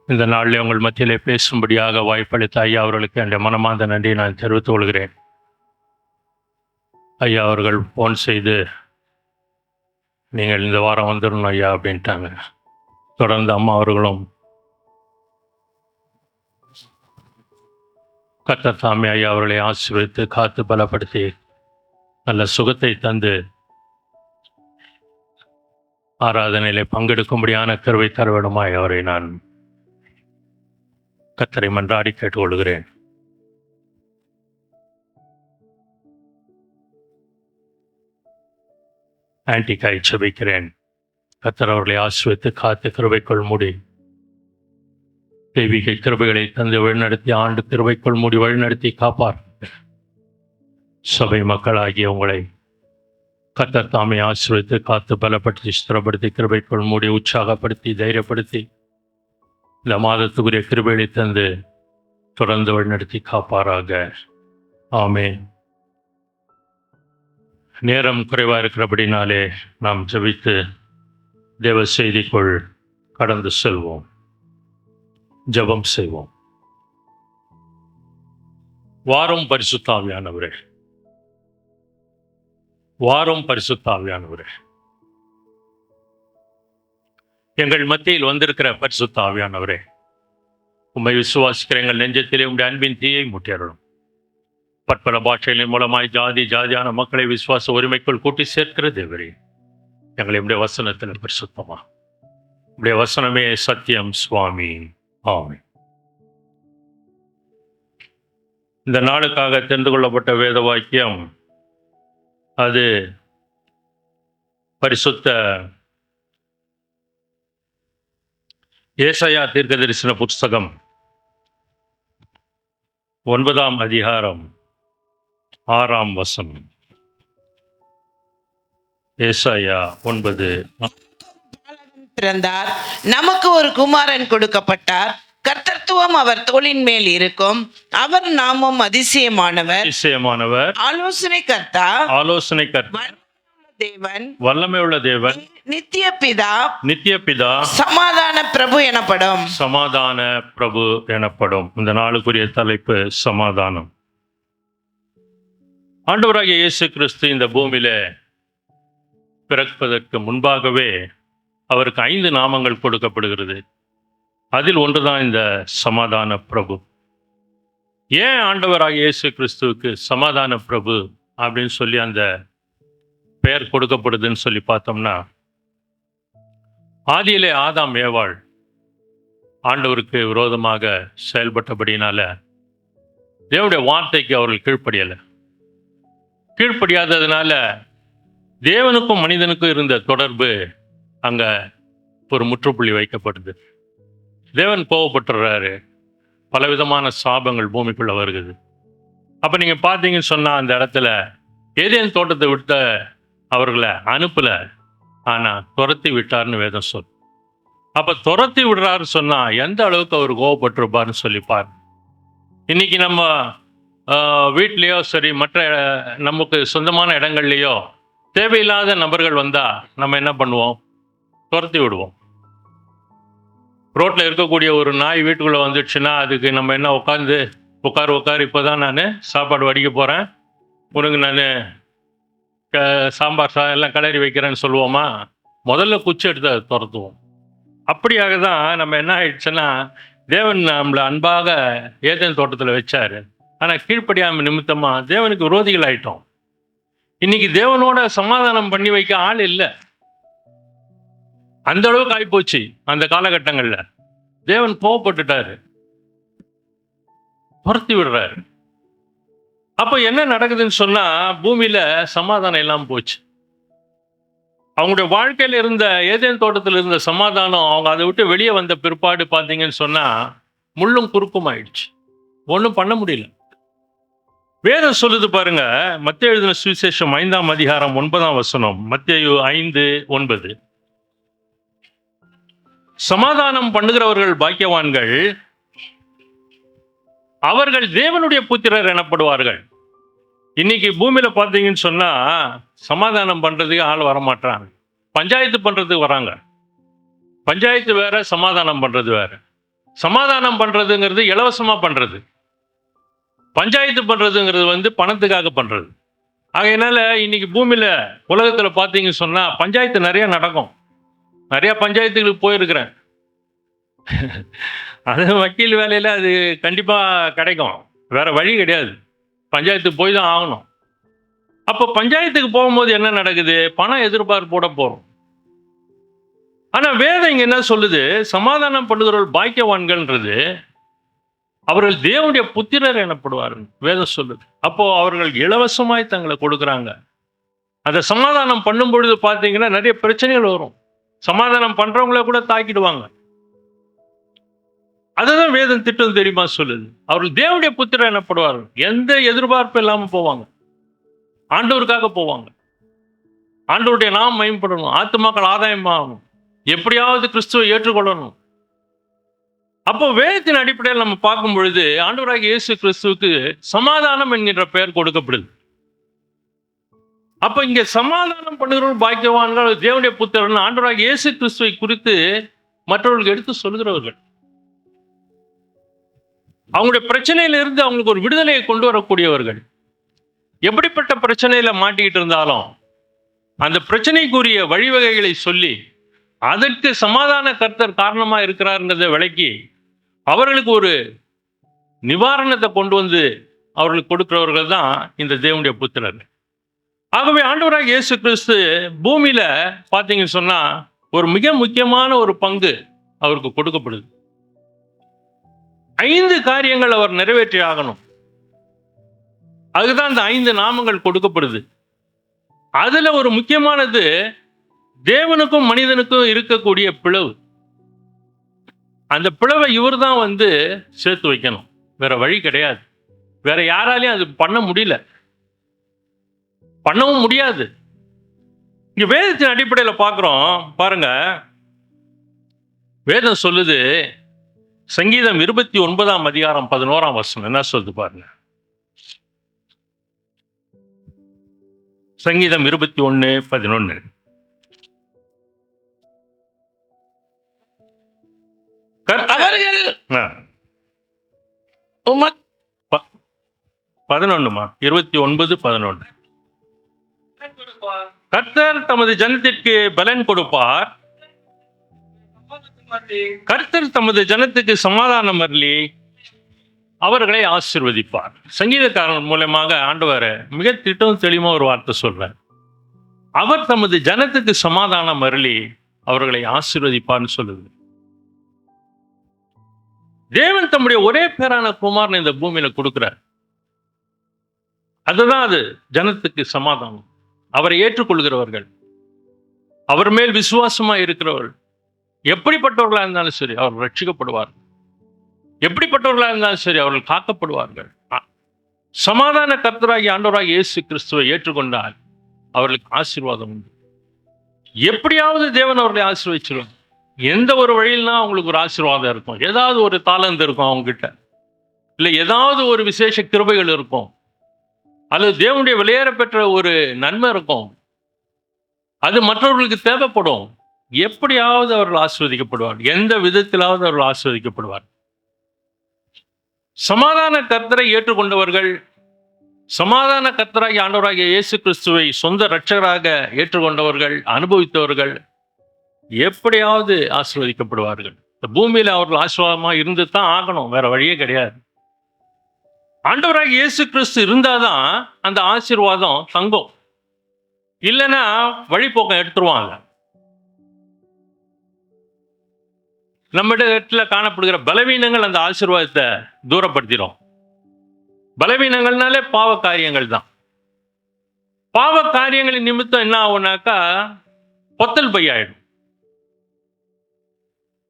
இந்த நாளில் உங்கள் மத்தியிலே பேசும்படியாக வாய்ப்பளித்த ஐயா அவர்களுக்கு என்னுடைய மனமார்ந்த நன்றியை நான் தெரிவித்துக் கொள்கிறேன். ஐயா அவர்கள் ஃபோன் செய்து நீங்கள் இந்த வாரம் வந்துடணும் ஐயா அப்படின்ட்டாங்க. தொடர்ந்து அம்மா அவர்களும் கர்த்தர் தாமே ஐயா அவர்களை ஆசீர்வதித்து காத்து பலப்படுத்தி நல்ல சுகத்தை தந்து ஆராதனையிலே பங்கெடுக்கும்படியான கருவை தரவிடுமாய் அவரை நான் கர்த்தரை மன்றாடி கேட்டுக்கொள்கிறேன். ஆன்டிக்காய் செபிக்கிறேன். கர்த்தர் அவர்களை ஆசீர்வதித்து காத்து கிருபைக்குள் மூடி தெய்வீக கிருபைகளை தந்து வழிநடத்தி ஆண்டு கிருபைக்குள் மூடி வழிநடத்தி காப்பார். சபை மக்களாகிய உங்களை கர்த்தர் தாமே ஆசீர்வதித்து காத்து பலப்படுத்தி ஸ்திரப்படுத்தி கிருபைக்குள் மூடி உற்சாகப்படுத்தி தைரியப்படுத்தி இந்த மாதத்துக்குரிய கிருபைகளை தந்து தொடர்ந்து வழிநடத்தி காப்பாராக. ஆமென். நேரம் குறைவாக இருக்கிறபடினாலே நாம் ஜெபித்து தேவ செய்திக்குள் கடந்து செல்வோம். ஜெபம் செய்வோம். வாரும் பரிசுத்த ஆவியானவரே, வாரும் பரிசுத்த ஆவியானவரே, எங்கள் மத்தியில் வந்திருக்கிற பரிசுத்த ஆவியானவரே, உம்மை விசுவாசிக்கிற எங்கள் நெஞ்சத்திலே உம்முடைய அன்பின் தீயை மூட்டியருளும். பற்பல பாஷைகளின் மூலமாய் ஜாதியான மக்களை விசுவாச உரிமைக்குள் கூட்டி சேர்க்கிற தேவரே, எங்களை உடைய வசனத்தில் பரிசுத்தமா, உடைய வசனமே சத்தியம் சுவாமி. ஆமென். இந்த நாளுக்காக தெரிந்து கொள்ளப்பட்ட வேத வாக்கியம் அது பரிசுத்த ஏசாயா தீர்க்கதரிசன புஸ்தகம் 9ஆம் அதிகாரம் 6ஆம் வசனம். ஏசாயா 9. பிறந்தார், நமக்கு ஒரு குமாரன் கொடுக்கப்பட்டார், கர்த்தத்துவம் அவர் தோளின் மேல் இருக்கும், அவர் நாமம் அதிசயமானவர், ஆலோசனை கர்த்தா, தேவன், வல்லமை உள்ள தேவன், நித்திய பிதா, சமாதான பிரபு எனப்படும். சமாதான பிரபு எனப்படும். இந்த நாளுக்குரிய தலைப்பு சமாதானம். ஆண்டவராகிய இயேசு கிறிஸ்து இந்த பூமியில பிறப்பதற்கு முன்பாகவே அவருக்கு 5 நாமங்கள் கொடுக்கப்படுகிறது. அதில் ஒன்றுதான் இந்த சமாதான பிரபு. ஏன் ஆண்டவராகிய இயேசு கிறிஸ்துவுக்கு சமாதான பிரபு அப்படின்னு சொல்லி அந்த பெயர் கொடுக்கப்படுதுன்னு சொல்லி பார்த்தோம்னா, ஆதியிலே ஆதாம் ஏவாள் ஆண்டவருக்கு விரோதமாக செயல்பட்டபடினால தேவனுடைய வார்த்தைக்கு அவர்கள் கீழ்ப்படியாததுனால தேவனுக்கும் மனிதனுக்கும் இருந்த தொடர்பு அங்க ஒரு முற்றுப்புள்ளி வைக்கப்படுது. தேவன் கோவப்பட்டுறாரு, பலவிதமான சாபங்கள் பூமிக்குள்ள வருகிறது. அப்ப நீங்க பார்த்தீங்கன்னு சொன்னா அந்த இடத்துல ஏதேன் தோட்டத்தை விட்ட அவர்களை அனுப்பல, ஆனா துரத்தி விட்டார்னு வேதம் சொல். அப்ப துரத்தி விடுறாரு சொன்னா எந்த அளவுக்கு அவர் கோவப்பட்டிருப்பார்னு சொல்லிப்பார். இன்னைக்கு நம்ம வீட்லேயோ சரி, மற்ற நமக்கு சொந்தமான இடங்கள்லையோ தேவையில்லாத நபர்கள் வந்தா நம்ம என்ன பண்ணுவோம்? துரத்தி விடுவோம். ரோட்ல இருக்கக்கூடிய ஒரு நாய் வீட்டுக்குள்ள வந்துடுச்சுன்னா அதுக்கு நம்ம என்ன உட்கார், இப்போதான் நான் சாப்பாடு வடிக்க போறேன், உனக்கு நான் சாம்பார் எல்லாம் கிளறி வைக்கிறேன்னு சொல்லுவோமா? முதல்ல குச்சி எடுத்து அதை துரத்துவோம். அப்படியாக தான் நம்ம என்ன ஆயிடுச்சுன்னா, தேவன் நம்மளை அன்பாக ஏதேன் தோட்டத்தில் வச்சாரு, ஆனால் கீழ்ப்படியாம நிமித்தமா தேவனுக்கு விரோதிகள் ஆயிட்டோம். இன்னைக்கு தேவனோட சமாதானம் பண்ணி வைக்க ஆள் இல்லை. அந்த அளவுக்கு ஆயிப்போச்சு. அந்த காலகட்டங்கள்ல தேவன் கோவப்பட்டுட்டாரு, துரத்தி விடுறாரு. அப்ப என்ன நடக்குதுன்னு சொன்னா, பூமியில சமாதானம் எல்லாம் போச்சு. அவங்களுடைய வாழ்க்கையில இருந்த ஏதேன் தோட்டத்தில் இருந்த சமாதானம் அவங்க அதை விட்டு வெளியே வந்த பிற்பாடு பார்த்தீங்கன்னு சொன்னா முள்ளும் குறுக்கும் ஆயிடுச்சு. ஒன்றும் பண்ண முடியல. வேதம் சொல்லுது பாருங்க, மத்தேயு எழுதின சுவிசேஷம் 5ஆம் அதிகாரம் 9ஆம் வசனம். மத்தேயு 5:9. சமாதானம் பண்ணுகிறவர்கள் பாக்கியவான்கள், அவர்கள் தேவனுடைய புத்திரர் எனப்படுவார்கள். இன்னைக்கு பூமியில பார்த்தீங்கன்னு சொன்னா சமாதானம் பண்றதுக்கு ஆள் வரமாட்டாங்க. பஞ்சாயத்து பண்றதுக்கு வராங்க. பஞ்சாயத்து வேற, சமாதானம் பண்றது வேற. சமாதானம் பண்றதுங்கிறது இலவசமா பண்றது, பஞ்சாயத்து பண்றதுங்கிறது பணத்துக்காக பண்றது. ஆகையினால இன்னைக்கு பூமியில உலகத்துல பார்த்தீங்கன்னு சொன்னா பஞ்சாயத்து நிறைய நடக்கும். நிறைய பஞ்சாயத்துகளுக்கு போயிருக்கிறேன். அது வக்கீல் வேலையில அது கண்டிப்பா கிடைக்கும். வேற வழி கிடையாது. பஞ்சாயத்துக்கு போய் தான் ஆகணும். அப்போ பஞ்சாயத்துக்கு போகும்போது என்ன நடக்குது? பணம் எதிர்பார்ப்போட போறோம். ஆனா வேதம் இங்க என்ன சொல்லுது? சமாதானம் பண்ணுகிறவர்கள் பாக்கியவான்கள்ன்றது அவர்கள் தேவனுடைய புத்திரர் எனப்படுவார்கள் வேதம் சொல்லுது. அப்போ அவர்கள் இலவசமாய் தங்களை கொடுக்குறாங்க. அந்த சமாதானம் பண்ணும் பொழுது பார்த்தீங்கன்னா நிறைய பிரச்சனைகள் வரும். சமாதானம் பண்றவங்கள கூட தாக்கிடுவாங்க. அதுதான் வேதம் திட்டம் தெரியுமா சொல்லுது. அவர்கள் தேவனுடைய புத்திரர் எனப்படுவார்கள். எந்த எதிர்பார்ப்பு இல்லாம போவாங்க. ஆண்டவருக்காக போவாங்க. ஆண்டவருடைய நாம் மேம்படணும், ஆத்துமாக்கள் ஆதாயமாகணும், எப்படியாவது கிறிஸ்துவை ஏற்றுக்கொள்ளணும். அப்போ வேதத்தின் அடிப்படையில் நம்ம பார்க்கும் பொழுது ஆண்டவராகிய இயேசு கிறிஸ்துவுக்கு சமாதானம் என்கின்ற பெயர் கொடுக்கப்படுது. அப்ப இங்க சமாதானம் பண்ணுகிறவர்கள் பாக்கியவான்கள், தேவனுடைய புத்திரன் ஆண்டவராகிய இயேசு கிறிஸ்துவை குறித்து மற்றவர்களுக்கு எடுத்து சொல்லுகிறவர்கள். அவங்களுடைய பிரச்சனையிலிருந்து அவங்களுக்கு ஒரு விடுதலையை கொண்டு வரக்கூடியவர்கள். எப்படிப்பட்ட பிரச்சனையில மாட்டிக்கிட்டு இருந்தாலும் அந்த பிரச்சனைக்குரிய வழிவகைகளை சொல்லி அதற்கு சமாதான கர்த்தர் காரணமா இருக்கிறார்ன்றதை விளக்கி அவர்களுக்கு ஒரு நிவாரணத்தை கொண்டு வந்து அவர்களுக்கு கொடுக்கிறவர்கள் தான் இந்த தேவனுடைய புத்திரர். ஆகவே ஆண்டவராக இயேசு கிறிஸ்து பூமியில பார்த்தீங்கன்னு சொன்னா ஒரு மிக முக்கியமான ஒரு பங்கு அவருக்கு கொடுக்கப்படுது. 5 காரியங்கள் அவர் நிறைவேற்றி ஆகணும். அதுதான் இந்த 5 நாமங்கள் கொடுக்கப்படுது. அதுல ஒரு முக்கியமானது தேவனுக்கும் மனிதனுக்கும் இருக்கக்கூடிய பிளவு. அந்த பிளவை இவர் தான் சேர்த்து வைக்கணும். வேற வழி கிடையாது. வேற யாராலையும் அது பண்ண முடியல, பண்ணவும் முடியாது. இங்க வேதத்தின் அடிப்படையில் பார்க்கிறோம் பாருங்க. வேதம் சொல்லுது, சங்கீதம் 29ஆம் அதிகாரம் 11ஆம் வசனம் என்ன சொல்லுது பாருங்க. சங்கீதம் 21:11. அவர்கள் 11மா 29:11. கர்த்தர் தமது ஜனத்திற்கு பலன் கொடுப்பார், கர்த்தர் தமது ஜனத்துக்கு சமாதானம் அருளி அவர்களை ஆசீர்வதிப்பார். சங்கீதக்காரன் மூலமாக ஆண்டவர் மிக திட்டம் தெளிவா ஒரு வார்த்தை சொல்றார். அவர் தமது ஜனத்துக்கு சமாதானம் அருளி அவர்களை ஆசீர்வதிப்பார்னு சொல்லுது. தேவன் தம்முடைய ஒரே பேரான குமாரன் இந்த பூமியில கொடுக்கிறார். அதுதான் அது ஜனத்துக்கு சமாதானம். அவரை ஏற்றுக்கொள்கிறவர்கள், அவர் மேல் விசுவாசமா இருக்கிறவர்கள், எப்படிப்பட்டவர்களா இருந்தாலும் சரி அவர்கள் ரட்சிக்கப்படுவார்கள். எப்படிப்பட்டவர்களா இருந்தாலும் சரி அவர்கள் காக்கப்படுவார்கள். சமாதான கர்த்தராகி ஆண்டவராகி இயேசு கிறிஸ்துவை ஏற்றுக்கொண்டால் அவர்களுக்கு ஆசீர்வாதம் உண்டு. எப்படியாவது தேவன் அவர்களை ஆசீர்வதிச்சிருவார். எந்த ஒரு வழியில்னா அவங்களுக்கு ஒரு ஆசீர்வாதம் இருக்கும். ஏதாவது ஒரு தாளந்து இருக்கும் அவங்க கிட்ட, இல்லை ஏதாவது ஒரு விசேஷ கிருபைகள் இருக்கும், அல்லது தேவனுடைய வெளியேற பெற்ற ஒரு நன்மை இருக்கும். அது மற்றவர்களுக்கு தேவைப்படும். எப்படியாவது அவர்கள் ஆசீர்வதிக்கப்படுவார். எந்த விதத்திலாவது அவர்கள் ஆசீர்வதிக்கப்படுவார். சமாதான கர்த்தரை ஏற்றுக்கொண்டவர்கள், சமாதான கர்த்தராகி ஆண்டவராகிய இயேசு கிறிஸ்துவை சொந்த இரட்சகராக ஏற்றுக்கொண்டவர்கள், அனுபவித்தவர்கள் எப்படியாவது ஆசீர்வதிக்கப்படுவார்கள். இந்த பூமியில அவர்கள் ஆசீர்வாதமா இருந்து தான் ஆகணும். வேற வழியே கிடையாது. ஆண்டவராகிய இயேசு கிறிஸ்து இருந்தாதான் அந்த ஆசீர்வாதம் தங்கும். இல்லைன்னா வழிபோக்கம் எடுத்துருவாங்க. நம்ம இடத்துல காணப்படுகிற பலவீனங்கள் அந்த ஆசீர்வாதத்தை தூரப்படுத்திடும். பலவீனங்கள்னாலே பாவ காரியங்கள் தான். பாவ காரியங்களின் நிமித்தம் என்ன ஆகும்னாக்கா பொத்தல் பையாயிடும்.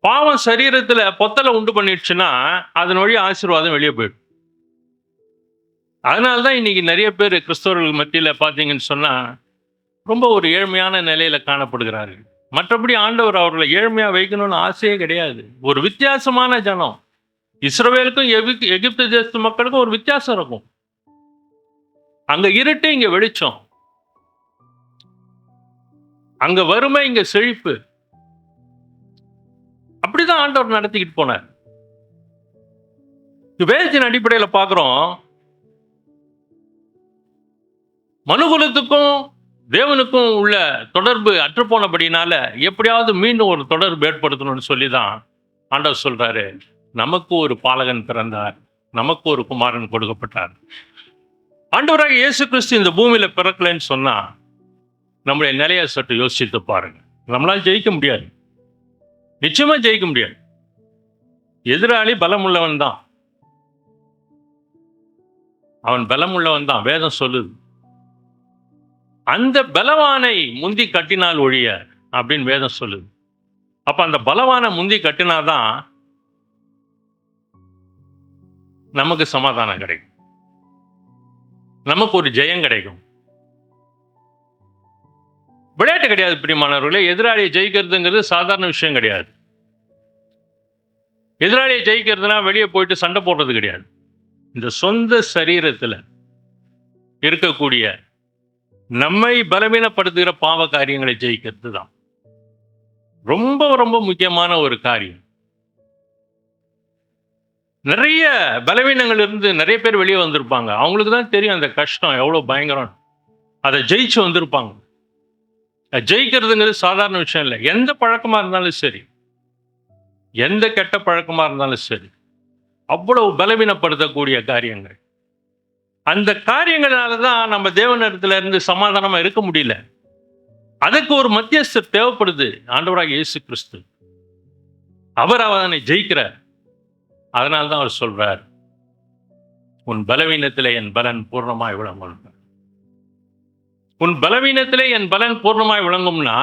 பாவம் சரீரத்துல பொத்தலை உண்டு பண்ணிடுச்சுன்னா அதன் வழி ஆசீர்வாதம் வெளியே போயிடும். அதனால்தான் இன்னைக்கு நிறைய பேர் கிறிஸ்தவர்கள் மத்தியில பார்த்தீங்கன்னு சொன்னா ரொம்ப ஒரு ஏழ்மையான நிலையில காணப்படுகிறார்கள். மற்றபடி ஆண்டவர் அவர்களை ஏழ்மையா வைக்கணும்னு ஆசையே கிடையாது. ஒரு வித்தியாசமான ஜனம். இஸ்ரவேலுக்கும் எகிப்து தேசத்து மக்களுக்கும் ஒரு வித்தியாசம் இருக்கும். அங்க இருட்டு, இங்க வெளிச்சம். அங்க வறுமை, இங்க செழிப்பு. அப்படிதான் ஆண்டவர் நடத்திக்கிட்டு போனார். வேதத்தின் அடிப்படையில் பார்க்குறோம், மனுகுலத்துக்கும் தேவனுக்கும் உள்ள தொடர்பு அற்றுப்போனபடினால எப்படியாவது மீண்டும் ஒரு தொடர்பு ஏற்படுத்தணும்னு சொல்லி தான் ஆண்டவர் சொல்றாரு, நமக்கு ஒரு பாலகன் பிறந்தார், நமக்கு ஒரு குமாரன் கொடுக்கப்பட்டார். ஆண்டவராக இயேசு கிறிஸ்து இந்த பூமியில பிறக்கலைன்னு சொன்னா நம்முடைய நிலையை சற்று யோசித்து பாருங்க. நம்மளால ஜெயிக்க முடியாது, நிச்சயமா ஜெயிக்க முடியாது. எதிராளி பலம் உள்ளவன் தான், அவன் பலம் உள்ளவன் தான், வேதம் சொல்லுது. அந்த பலவானை முந்தி கட்டினால் ஒழிய அப்படின்னு வேதம் சொல்லுது. அப்ப அந்த பலவான முந்தி கட்டினாதான் நமக்கு சமாதானம் கிடைக்கும், நமக்கு ஒரு ஜெயம் கிடைக்கும். விளையாட்டு கிடையாது பிரியமானவர்களே. எதிராளியை ஜெயிக்கிறதுங்கிறது சாதாரண விஷயம் கிடையாது. எதிராளியை ஜெயிக்கிறதுனா வெளியே போயிட்டு சண்டை போடுறது கிடையாது. இந்த சொந்த சரீரத்தில் இருக்கக்கூடிய நம்மை பலவீனப்படுத்துகிற பாவ காரியங்களை ஜெயிக்கிறது தான் ரொம்ப ரொம்ப முக்கியமான ஒரு காரியம். நிறைய பலவீனங்கள் இருந்து நிறைய பேர் வெளியே வந்திருப்பாங்க. அவங்களுக்கு தான் தெரியும் அந்த கஷ்டம் எவ்வளோ பயங்கரம். அதை ஜெயிச்சு வந்திருப்பாங்க. ஜெயிக்கிறதுங்கிறது சாதாரண விஷயம் இல்லை. எந்த பழக்கமாக இருந்தாலும் சரி, எந்த கெட்ட பழக்கமாக இருந்தாலும் சரி, அவ்வளவு பலவீனப்படுத்தக்கூடிய காரியங்கள். அந்த காரியங்களால தான் நம்ம தேவனிடத்துல இருந்து சமாதானமா இருக்க முடியல. அதுக்கு ஒரு மத்தியஸ்தர் தேவைப்படுது, ஆண்டவராக இயேசு கிறிஸ்து. அவர் அவனை ஜெயிக்கிறார். அதனால தான் அவர் சொல்றார், உன் பலவீனத்திலே என் பலன் பூர்ணமாய் விளங்கும். உன் பலவீனத்திலே என் பலன் பூர்ணமாய் விளங்கும்னா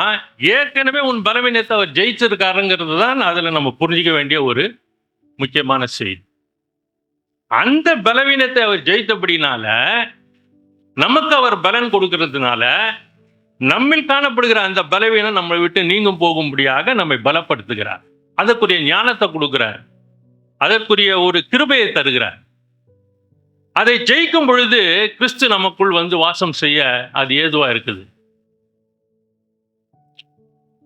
ஏற்கனவே உன் பலவீனத்தை அவர் ஜெயிச்சிருக்காருங்கிறது தான் அதுல நம்ம புரிஞ்சிக்க வேண்டிய ஒரு முக்கியமான செய்தி. அந்த பலவீனத்தை அவர் ஜெயித்தபடினால நமக்கு அவர் பலன் கொடுக்கிறதுனால நம்மில் காணப்படுகிற அந்த பலவீனம் நம்மை விட்டு நீங்கும் போகும்படியாக நம்மை பலப்படுத்துகிறார். அதற்குரிய ஞானத்தை கொடுக்கிறார், அதற்குரிய ஒரு கிருபையை தருகிறார். அதை ஜெயிக்கும் பொழுது கிறிஸ்து நமக்குள் வந்து வாசம் செய்ய அது ஏதுவா இருக்குது.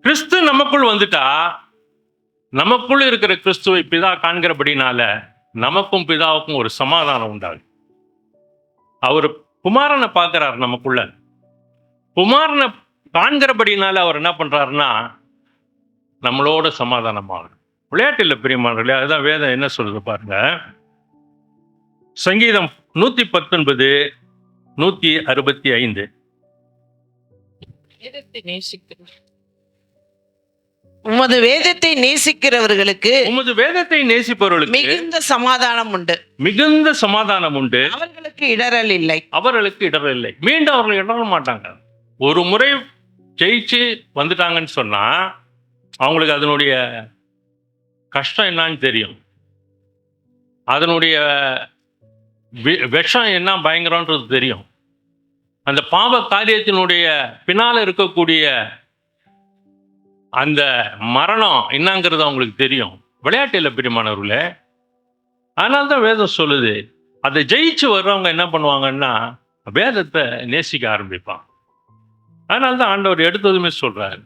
கிறிஸ்து நமக்குள் வந்துட்டா நமக்குள் இருக்கிற கிறிஸ்துவை பிதா காண்கிறபடினால நமக்கும் பிதாவுக்கும் ஒரு சமாதானம் உண்டாகும். அவர் குமாரனை பார்க்கிறார் நமக்குள்ள. குமாரனை காண்கிறபடினால அவர் என்ன பண்றாருன்னா நம்மளோட சமாதானமாகும். விளையாட்டு இல்லை பிரியமானவர்களே. அதுதான் வேதம் என்ன சொல்றது பாருங்க. சங்கீதம் 119 165. உமது வேதத்தை நேசிக்கிறவர்களுக்கு, உமது வேதத்தை நேசிப்பவர்களுக்கு மிகுந்த சமாதானம் உண்டு, மிகுந்த சமாதானம் உண்டு, அவர்களுக்கு இடரல் இல்லை, அவர்களுக்கு இடரல் இல்லை. மீண்டும் அவர்கள் இடர மாட்டாங்க. ஒரு முறை ஜெயிச்சு வந்துட்டாங்கன்னு சொன்னா அவங்களுக்கு அதனுடைய கஷ்டம் என்னன்னு தெரியும், அதனுடைய விஷம் என்ன பயங்கரன்றது தெரியும். அந்த பாவ காரியத்தினுடைய பின்னால இருக்கக்கூடிய அந்த மரணம் என்னங்கிறது அவங்களுக்கு தெரியும். விளையாட்டு இல்லை பிரியமானவர்களே. அதனால தான் வேதம் சொல்லுது, அதை ஜெயிச்சு வர்றவங்க என்ன பண்ணுவாங்கன்னா வேதத்தை நேசிக்க ஆரம்பிப்பாங்க. அதனால தான் ஆண்டவர் எடுத்ததுமே சொல்றாரு,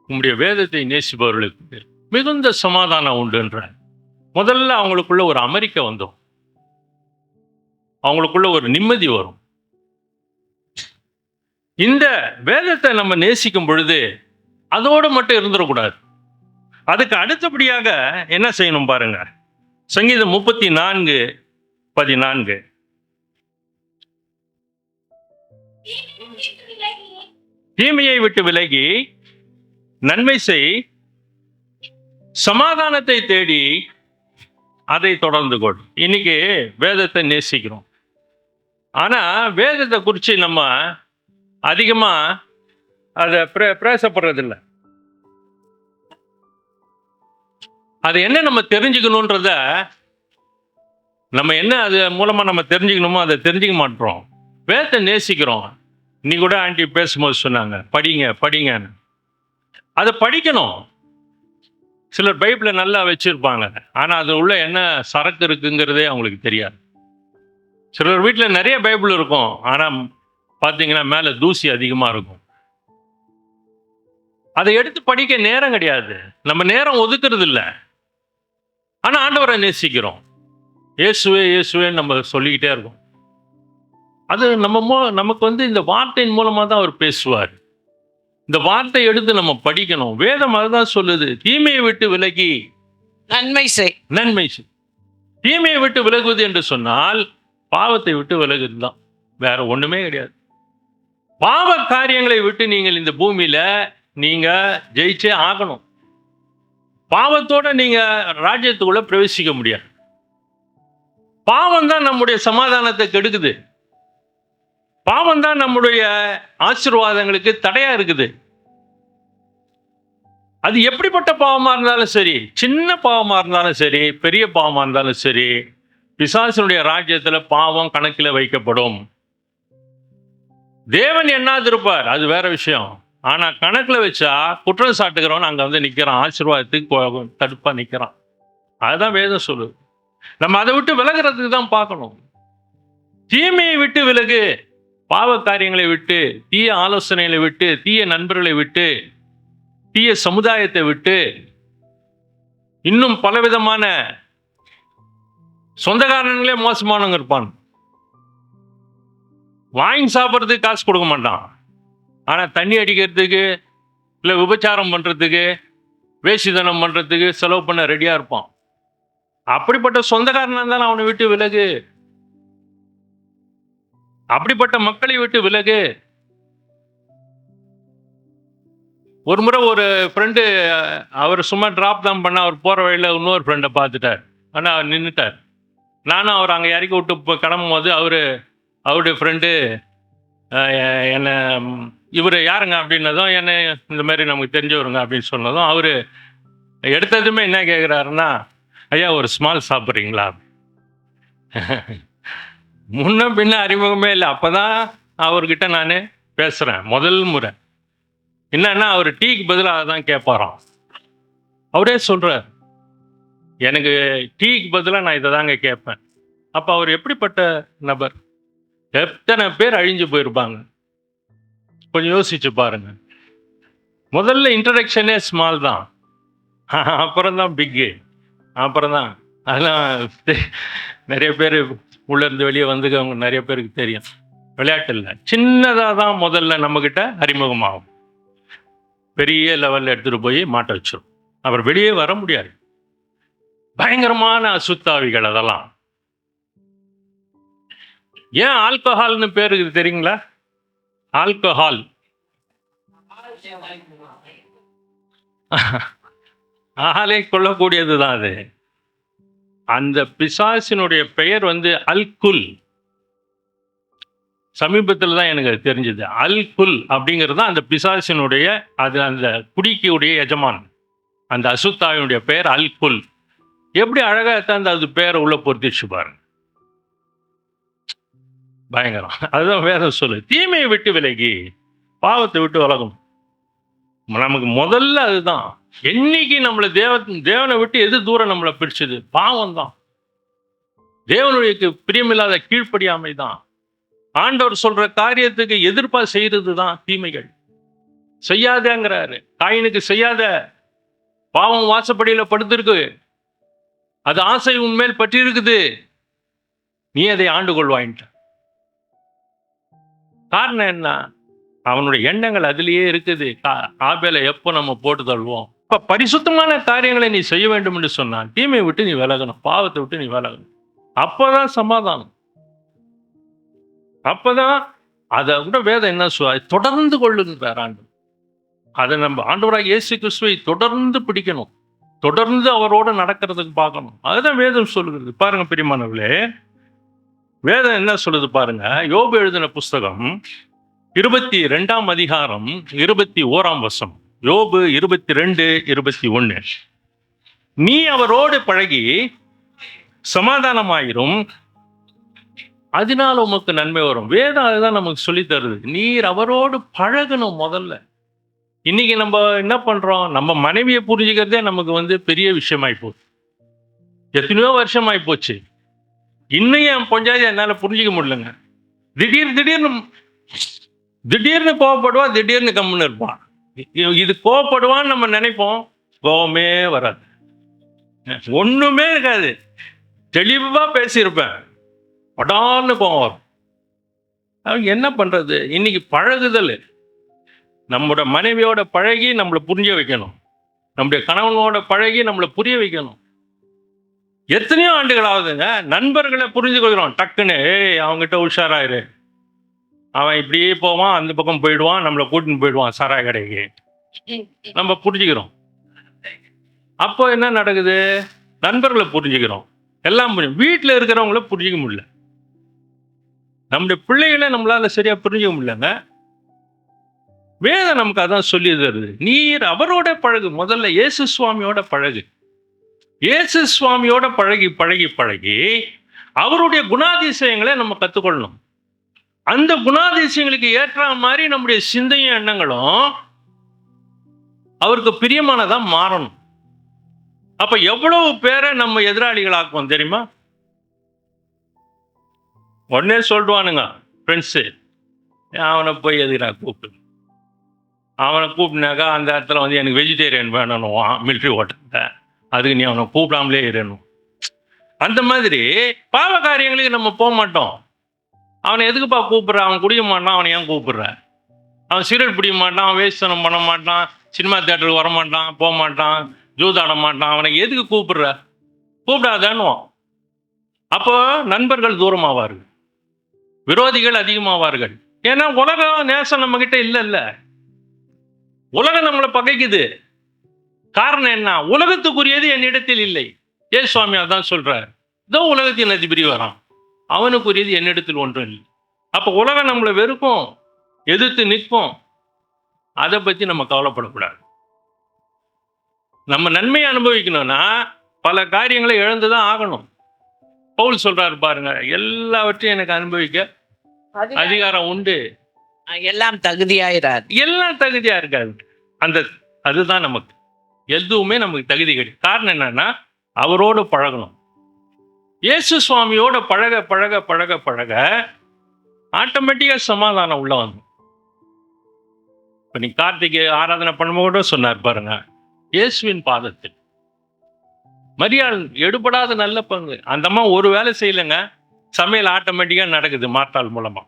உங்களுடைய வேதத்தை நேசிப்பவர்களுக்கு மிகுந்த சமாதானம் உண்டுன்ற. முதல்ல அவங்களுக்குள்ள ஒரு அமெரிக்கா வந்தோம், அவங்களுக்குள்ள ஒரு நிம்மதி வரும். இந்த வேதத்தை நம்ம நேசிக்கும் பொழுது அதோடு மட்டும் இருந்துடக்கூடாது. அதுக்கு அடுத்தபடியாக என்ன செய்யணும் பாருங்க. சங்கீதம் 34:14. தீமையை விட்டு விலகி நன்மை செய், சமாதானத்தை தேடி அதை தொடர்ந்து கொள். இன்னைக்கு வேதத்தை நேசிக்கிறோம், ஆனா வேதத்தை குறித்து நம்ம அதிகமா அதை பிரயாசப்படுறதில்லை. அது என்ன நம்ம தெரிஞ்சுக்கணுன்றத நம்ம என்ன அது மூலமா நம்ம தெரிஞ்சுக்கணுமோ அதை தெரிஞ்சுக்க மாட்டோம். வேதத்தை நேசிக்கிறோம். நீ கூட ஆண்டி பேசும்போது சொன்னாங்க, படிங்க படிங்கன்னு. அதை படிக்கணும். சிலர் பைபிளை நல்லா வச்சிருப்பாங்க, ஆனால் அது உள்ள என்ன சரக்கு இருக்குங்கிறதே அவங்களுக்கு தெரியாது. சிலர் வீட்டில் நிறைய பைபிள் இருக்கும், ஆனால் பார்த்தீங்கன்னா மேலே தூசி அதிகமாக இருக்கும். அதை எடுத்து படிக்க நேரம் கிடையாது, நம்ம நேரம் ஒதுக்குறது இல்லை. ஆனால் ஆண்டவரை நேசிக்கிறோம். இயேசுவே இயேசுவேன்னு நம்ம சொல்லிக்கிட்டே இருக்கோம். அது நமக்கு வந்து இந்த வார்த்தையின் மூலமாக தான் அவர் பேசுவார். இந்த வார்த்தை எடுத்து நம்ம படிக்கணும். வேதம் அதுதான் சொல்லுது, தீமையை விட்டு விலகி நன்மை செய். நன்மை செய். தீமையை விட்டு விலகுவது என்று சொன்னால் பாவத்தை விட்டு விலகுது தான், வேற ஒண்ணுமே கிடையாது. பாவ காரியங்களை விட்டு நீங்கள் இந்த பூமியில நீங்க ஜெயிச்சே ஆகணும். பாவத்தோட நீங்க ராஜ்யத்துக்குள்ள பிரவேசிக்க முடியாது. பாவம் தான் நம்முடைய சமாதானத்தை கெடுக்குது. பாவம் தான் நம்முடைய ஆசீர்வாதங்களுக்கு தடையா இருக்குது. அது எப்படிப்பட்ட பாவமா இருந்தாலும் சரி, சின்ன பாவமா இருந்தாலும் சரி, பெரிய பாவமா இருந்தாலும் சரி, பிசாசனுடைய ராஜ்யத்துல பாவம் கணக்கில் வைக்கப்படும். தேவன் என்னாது இருப்பார், அது வேற விஷயம். ஆனா கணக்குல வச்சா குற்றம் சாட்டுகிறவன் அங்க வந்து நிக்கிறான், ஆசீர்வாதத்துக்கு தடுப்பா நிக்கிறான். அதுதான் வேதம் சொல்லுது. நம்ம அதை விட்டு விலகிறதுக்கு தான் பார்க்கணும். தீமையை விட்டு விலகு, பாவ காரியங்களை விட்டு, தீய ஆலோசனைகளை விட்டு, தீய நண்பர்களை விட்டு, தீய சமுதாயத்தை விட்டு, இன்னும் பலவிதமான சொந்தக்காரங்களே மோசமானவங்க இருப்பான். வாங்கி சாப்பிட்றதுக்கு காசு கொடுக்க மாட்டான், ஆனா தண்ணி அடிக்கிறதுக்கு இல்லை விபச்சாரம் பண்றதுக்கு, வேசித்தனம் பண்றதுக்கு செலவு பண்ண ரெடியா இருப்பான். அப்படிப்பட்ட சொந்தக்காரனா இருந்தாலும் அவனை விட்டு விலகு. அப்படிப்பட்ட மக்களை விட்டு விலகு. ஒரு முறை ஒரு ஃப்ரெண்டு, அவர் சும்மா டிராப் தான் பண்ண, அவர் போற வழியில இன்னொரு ஃப்ரெண்டை பார்த்துட்டார். ஆனா அவர் நின்றுட்டார். நானும் அவர் அங்கே இறக்கி விட்டு கிளம்பும் போது அவருடைய ஃப்ரெண்டு என்னை, இவர் யாருங்க அப்படின்னதும், என்ன இந்த மாதிரி நமக்கு தெரிஞ்சவருங்க அப்படின்னு சொன்னதும், அவர் எடுத்ததுமே என்ன கேட்குறாருன்னா, ஐயா ஒரு ஸ்மால் சாப்பிட்றீங்களா? முன்ன பின்ன அறிமுகமே இல்லை. அப்போதான் அவர்கிட்ட நான் பேசுகிறேன் முதல் முறை. என்னன்னா அவர் டீக்கு பதிலாக தான் கேட்பாராம். அவரே சொல்கிறார், எனக்கு டீக்கு பதிலாக நான் இதை தாங்க கேட்பேன். அப்போ அவர் எப்படிப்பட்ட நபர்? எத்தனை பேர் அழிஞ்சு போயிருப்பாங்க, கொஞ்சம் யோசிச்சு பாருங்க. முதல்ல இன்ட்ரடக்ஷனே ஸ்மால் தான், அப்புறம் தான் பிக்கு, அப்புறம் தான் அதெல்லாம் நிறைய பேர் உள்ளேருந்து வெளியே வந்துக்கவங்க நிறைய பேருக்கு தெரியும். விளையாட்டு இல்லை, சின்னதாக தான் முதல்ல நம்மக்கிட்ட அறிமுகமாகும், பெரிய லெவலில் எடுத்துகிட்டு போய் மாட்ட வச்சிடும். அப்புறம் வெளியே வர முடியாது. பயங்கரமான அசுத்தாவிகள் அதெல்லாம். ஏன் ஆல்கஹால்னு பேர் இருக்குது தெரியுங்களா? ஆல்கஹால் ஆளே கொள்ளக்கூடியது தான் அது. அந்த பிசாசினுடைய பெயர் வந்து அல்குல். சமீபத்தில் தான் எனக்கு அது தெரிஞ்சது. அல்குல் அப்படிங்கிறது தான் அந்த பிசாசினுடைய, அது அந்த குடிக்குடைய எஜமான். அந்த அசுத்தாவினுடைய பெயர் அல்குல். எப்படி அழகாக அது பேரை உள்ள பொருத்திச்சு பாருங்க. பயங்கரம். அதுதான் வேதம் சொல்லு, தீமையை விட்டு விலகி பாவத்தை விட்டு விலகும். நமக்கு முதல்ல அதுதான். என்னைக்கு நம்மளை தேவனை விட்டு எது தூரம் நம்மளை பிடிச்சது? பாவம் தான். தேவனுடைய பிரியமில்லாத கீழ்ப்படியாமை தான். ஆண்டவர் சொல்ற காரியத்துக்கு எதிர்ப்பா செய்யறது தான் தீமைகள். செய்யாதங்கிறாரு. காயினுக்கு செய்யாத, பாவம் வாசப்படியில படுத்திருக்கு, அது ஆசை உன்மேல் பற்றி இருக்குது, நீ அதை ஆண்டு கொள்வாயின்ட்ட. காரணம் என்ன? அவனுடைய எண்ணங்கள் அதிலேயே இருக்குது. ஆபேலை எப்போ நம்ம போட்டு தள்ளுவோம்? இப்ப பரிசுத்தமான காரியங்களை நீ செய்ய வேண்டும் என்று சொன்னால் தீமையை விட்டு நீ விலகணும், பாவத்தை விட்டு நீ விலகணும். அப்பதான் சமாதானம். அப்பதான் அதை கூட வேதம் என்ன சொல்ல, தொடர்ந்து கொள்ளுங்க ஆண்டு. அதை நம்ம ஆண்டவராக இயேசு கிறிஸ்துவை தொடர்ந்து பிடிக்கணும், தொடர்ந்து அவரோடு நடக்கிறதுக்கு பார்க்கணும். அதுதான் வேதம் சொல்லுகிறது. பாருங்க பிரியமானவர்களே, வேதம் என்ன சொல்லுது பாருங்க. யோபு எழுதின புஸ்தகம் 22ஆம் அதிகாரம் 21ஆம் வசனம். யோபு 22:21. நீ அவரோடு பழகி சமாதானமாயிரும், அதனால உமக்கு நன்மை வரும். வேதம் அதுதான் நமக்கு சொல்லி தருது. நீர் அவரோடு பழகணும் முதல்ல. இன்னைக்கு நம்ம என்ன பண்றோம்? நம்ம மனைவியை புரிஞ்சுக்கிறதே நமக்கு பெரிய விஷயமாய் போச்சு. எத்தனையோ வருஷமாய் போச்சு. இன்னும் என் பொஞ்சாதி என்னால புரிஞ்சிக்க முடியலங்க. திடீர்னு கோவப்படுவா, திடீர்னு கம்முன்னு இருப்பான். இது கோவப்படுவான்னு நம்ம நினைப்போம், கோவமே வராது, ஒண்ணுமே இருக்காது. தெளிவாக பேசியிருப்பேன், படான்னு கோவம் வரும். அவங்க என்ன பண்ணுறது? இன்னைக்கு பழகுதல், நம்மளோட மனைவியோட பழகி நம்மளை புரிய வைக்கணும், நம்முடைய கணவனோட பழகி நம்மளை புரிய வைக்கணும். எத்தனையோ ஆண்டுகள் ஆகுதுங்க, நண்பர்களை புரிஞ்சு கொள்கிறோம் டக்குன்னு. அவங்ககிட்ட உஷாராயிரு, அவன் இப்படியே போவான், அந்த பக்கம் போயிடுவான், நம்மளை கூட்டின்னு போயிடுவான் சாராய கடைக்கு, நம்ம புரிஞ்சுக்கிறோம். அப்போ என்ன நடக்குது? நண்பர்களை புரிஞ்சுக்கிறோம், எல்லாம் புரியும். வீட்டில் இருக்கிறவங்கள புரிஞ்சிக்க முடியல, நம்முடைய பிள்ளைகளை நம்மளால சரியா புரிஞ்சிக்க முடியலங்க. வேதம் நமக்கு அதான் சொல்லி தருது, நீர் அவரோட பழகு. முதல்ல இயேசு சுவாமியோட பழகு. இயேசு சுவாமியோட பழகி பழகி பழகி அவருடைய குணாதிசயங்களை நம்ம கற்றுக்கொள்ளணும். அந்த குணாதிசயங்களுக்கு ஏற்ற மாதிரி நம்முடைய சிந்தையும் எண்ணங்களும் அவருக்கு பிரியமானதா மாறணும். அப்ப எவ்வளவு பேரை நம்ம எதிராளிகளாக்குவோம் தெரியுமா? உடனே சொல்லிடுவானுங்க ஃப்ரெண்ட்ஸு, அவனை போய் எதுக்குறா கூப்பிட்டு, அவனை கூப்பிட்டுனாக்கா அந்த இடத்துல வந்து எனக்கு வெஜிடேரியன் வேணும்னுவான் மிலிட்ரி ஓட்டத்தை, அதுக்கு நீ அவனை கூப்பிடாமலே இருக்கணும். அந்த மாதிரி பாவ காரியங்களுக்கு நம்ம போக மாட்டோம். அவனை எதுக்குப்பா கூப்பிட்ற? அவன் குடிக்க மாட்டான், அவனை ஏன் கூப்பிட்ற? அவன் சிகரெட் பிடிக்க மாட்டான், அவன் வேஸ்தனம் பண்ண மாட்டான், சினிமா தேட்டருக்கு வரமாட்டான், போக மாட்டான், ஜூதாட மாட்டான், அவனை எதுக்கு கூப்பிட்ற? கூப்பிடாதானுவோம். அப்போ நண்பர்கள் தூரமாவார்கள், விரோதிகள் அதிகமாவார்கள். ஏன்னா உலக நேசம் நம்ம கிட்ட இல்ல. உலகம் நம்மளை பகைக்குது. காரணம் என்ன? உலகத்துக்குரியது என்னிடத்தில் இல்லை. ஏசு சுவாமி அதான் சொல்றார், இதோ உலகத்தின் அதிபதி வரான், அவனுக்குரியது என்னிடத்தில் ஒன்றும் இல்லை. அப்போ உலகம் நம்மளை வெறுக்கும், எதிர்த்து நிற்கும். அதை பற்றி நம்ம கவலைப்படக்கூடாது. நம்ம நன்மையை அனுபவிக்கணும்னா பல காரியங்களை இழந்துதான் ஆகணும். பவுல் சொல்றாரு பாருங்க, எல்லாவற்றையும் எனக்கு அனுபவிக்க அதிகாரம் உண்டு, எல்லாம் தகுதியாயிராது. எல்லாம் தகுதியா இருக்காது. அதுதான் நமக்கு எதுவுமே நமக்கு தகுதி கிடையாது. காரணம் என்னன்னா அவரோடு பழகணும். இயேசு சுவாமியோட பழக பழக பழக பழக ஆட்டோமேட்டிக்கா சமாதானம் உள்ள வந்து. இப்ப நீ கார்த்திகை ஆராதனை பண்ணும்போது சொன்னார் பாருங்க, இயேசுவின் பாதத்தில் மரியாள் எடுபடாத நல்ல பங்கு. அந்த அம்மா ஒரு வேலை செய்யலைங்க, சமையல் ஆட்டோமேட்டிக்கா நடக்குது மார்த்தாள் மூலமா.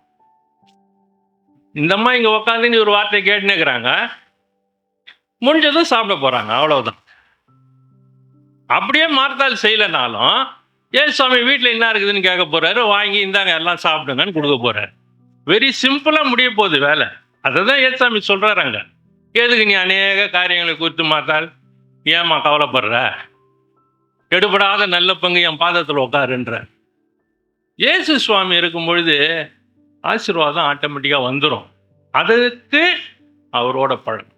இந்த அம்மா இங்க உட்காந்து ஒரு வார்த்தை கேட்டுனுக்குறாங்க, முடிஞ்சதும் சாப்பிட போறாங்க, அவ்வளவுதான். அப்படியே மார்த்தாள் செய்யலைனாலும் ஏன் சுவாமி வீட்டில் என்ன இருக்குதுன்னு கேட்க போறாரு, வாங்கி இந்தாங்க எல்லாம் சாப்பிடுங்கன்னு கொடுக்க போறாரு. வெரி சிம்பிளா முடிய போகுது வேலை. அதை தான் ஏசாமி சொல்றாங்க, எதுக்கு நீ அநேக காரியங்களை குறித்து மார்த்தாள் ஏமா கவலைப்படுற, எடுபடாத நல்ல பங்கு என் பாதத்தில் உட்காருன்ற. இயேசு சுவாமி இருக்கும் பொழுது ஆசீர்வாதம் ஆட்டோமேட்டிக்காக வந்துடும். அதுக்கு அவரோட பழகும்,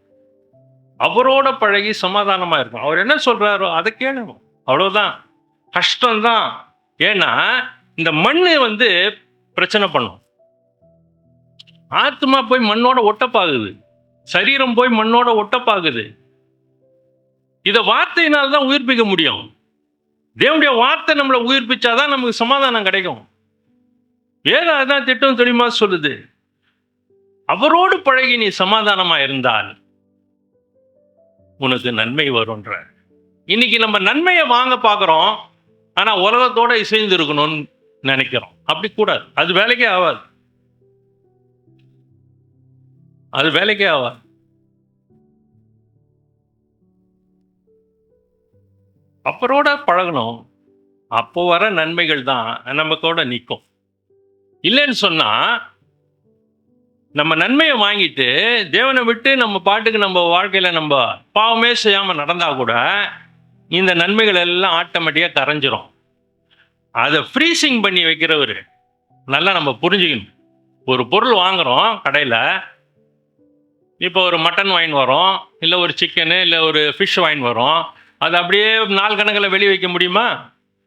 அவரோட பழகி சமாதானமாக இருக்கும். அவர் என்ன சொல்றாரோ அதை கேளுங்க, அவ்வளோதான். கஷ்டம்தான். ஏன்னா இந்த மண்ணு வந்து பிரச்சனை பண்ணும். ஆத்மா போய் மண்ணோட ஒட்டப்பாகுது, சரீரம் போய் மண்ணோட ஒட்டப்பாகுது. இதை வார்த்தையினால்தான் உயிர்ப்பிக்க முடியும். தேவனுடைய வார்த்தை நம்மளை உயிர்ப்பிச்சாதான் நமக்கு சமாதானம் கிடைக்கும். வேதம் அதான் திட்டம் தெளிவா சொல்லுது, அவரோடு பழகி நீ சமாதானமா இருந்தால் உனக்கு நன்மை வரும்ன்ற. இன்னைக்கு நம்ம நன்மையை வாங்க பார்க்குறோம், ஆனா உலகத்தோட இசைந்து இருக்கணும்னு நினைக்கிறோம். அப்படி கூடாது, அது வேலைக்கே ஆகாது, அது வேலைக்கே ஆகாது. அவரோட பழகணும், அப்போ வர நன்மைகள் தான் நமக்கோட நிற்கும். இல்லைன்னு சொன்னா நம்ம நன்மையை வாங்கிட்டு தேவனை விட்டு நம்ம பாட்டுக்கு நம்ம வாழ்க்கையில நம்ம பாவமே செய்யாம நடந்தா கூட இந்த நன்மைகள் எல்லாம் ஆட்டோமேட்டிக்கா கரைஞ்சிரும். அதை ஃப்ரீசிங் பண்ணி வைக்கிறவர் நல்லா நம்ம புரிஞ்சுக்கணும். ஒரு பொருள் வாங்குறோம் கடையில், இப்போ ஒரு மட்டன் வாங்கி வரோம், இல்லை ஒரு சிக்கனு, இல்லை ஒரு ஃபிஷ் வாங்கி வரோம். அது அப்படியே நாள் கணக்கில் வெளியே வைக்க முடியுமா?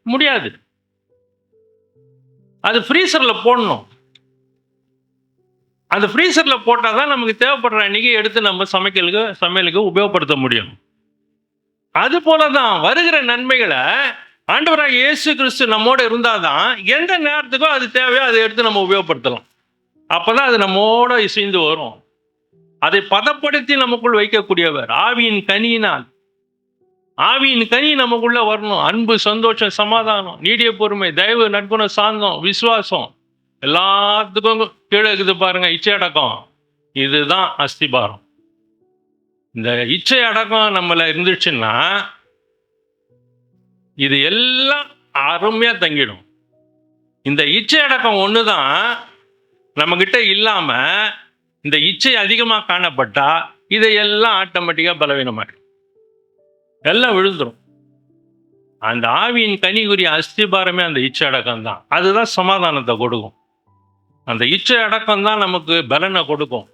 முடியாது. அது ஃப்ரீசரில் போடணும். அந்த ஃப்ரீசரில் போட்டால் தான் நமக்கு தேவைப்படுற அன்னைக்கு எடுத்து நம்ம சமையலுக்கு உபயோகப்படுத்த முடியும். அது போல தான் வருகிற நன்மைகளை ஆண்டவராக இயேசு கிறிஸ்து நம்மோட இருந்தாதான் எந்த நேரத்துக்கோ அது தேவையோ அதை எடுத்து நம்ம உபயோகப்படுத்தலாம். அப்போதான் அது நம்மோட இசைந்து வரும். அதை பதப்படுத்தி நமக்குள் வைக்கக்கூடியவர் ஆவியின் கனியினால். ஆவியின் கனி நமக்குள்ள வரணும். அன்பு, சந்தோஷம், சமாதானம், நீடிய பொறுமை, தயவு, நற்குணம், சாந்தம், விசுவாசம். எல்லாத்துக்கும் கீழே இருக்குது பாருங்க இச்சை அடக்கம். இதுதான் அஸ்திபாரம். இந்த இச்சை அடக்கம் நம்மள இருந்துச்சுன்னா இது எல்லாம் அருமையா தங்கிடும். இந்த இச்சை அடக்கம் ஒண்ணுதான் நம்ம கிட்ட இல்லாம இந்த இச்சை அதிகமா காணப்பட்டா இதையெல்லாம் ஆட்டோமேட்டிக்கா பலவீனமாயிடும், எல்லாம் விழுந்துடும். அந்த ஆவியின் கனிக்குரிய அஸ்திபாரமே அந்த இச்சை அடக்கம் தான். அதுதான் சமாதானத்தை கொடுக்கும். அந்த இச்சை அடக்கம் தான் நமக்கு பலனை கொடுக்கும்.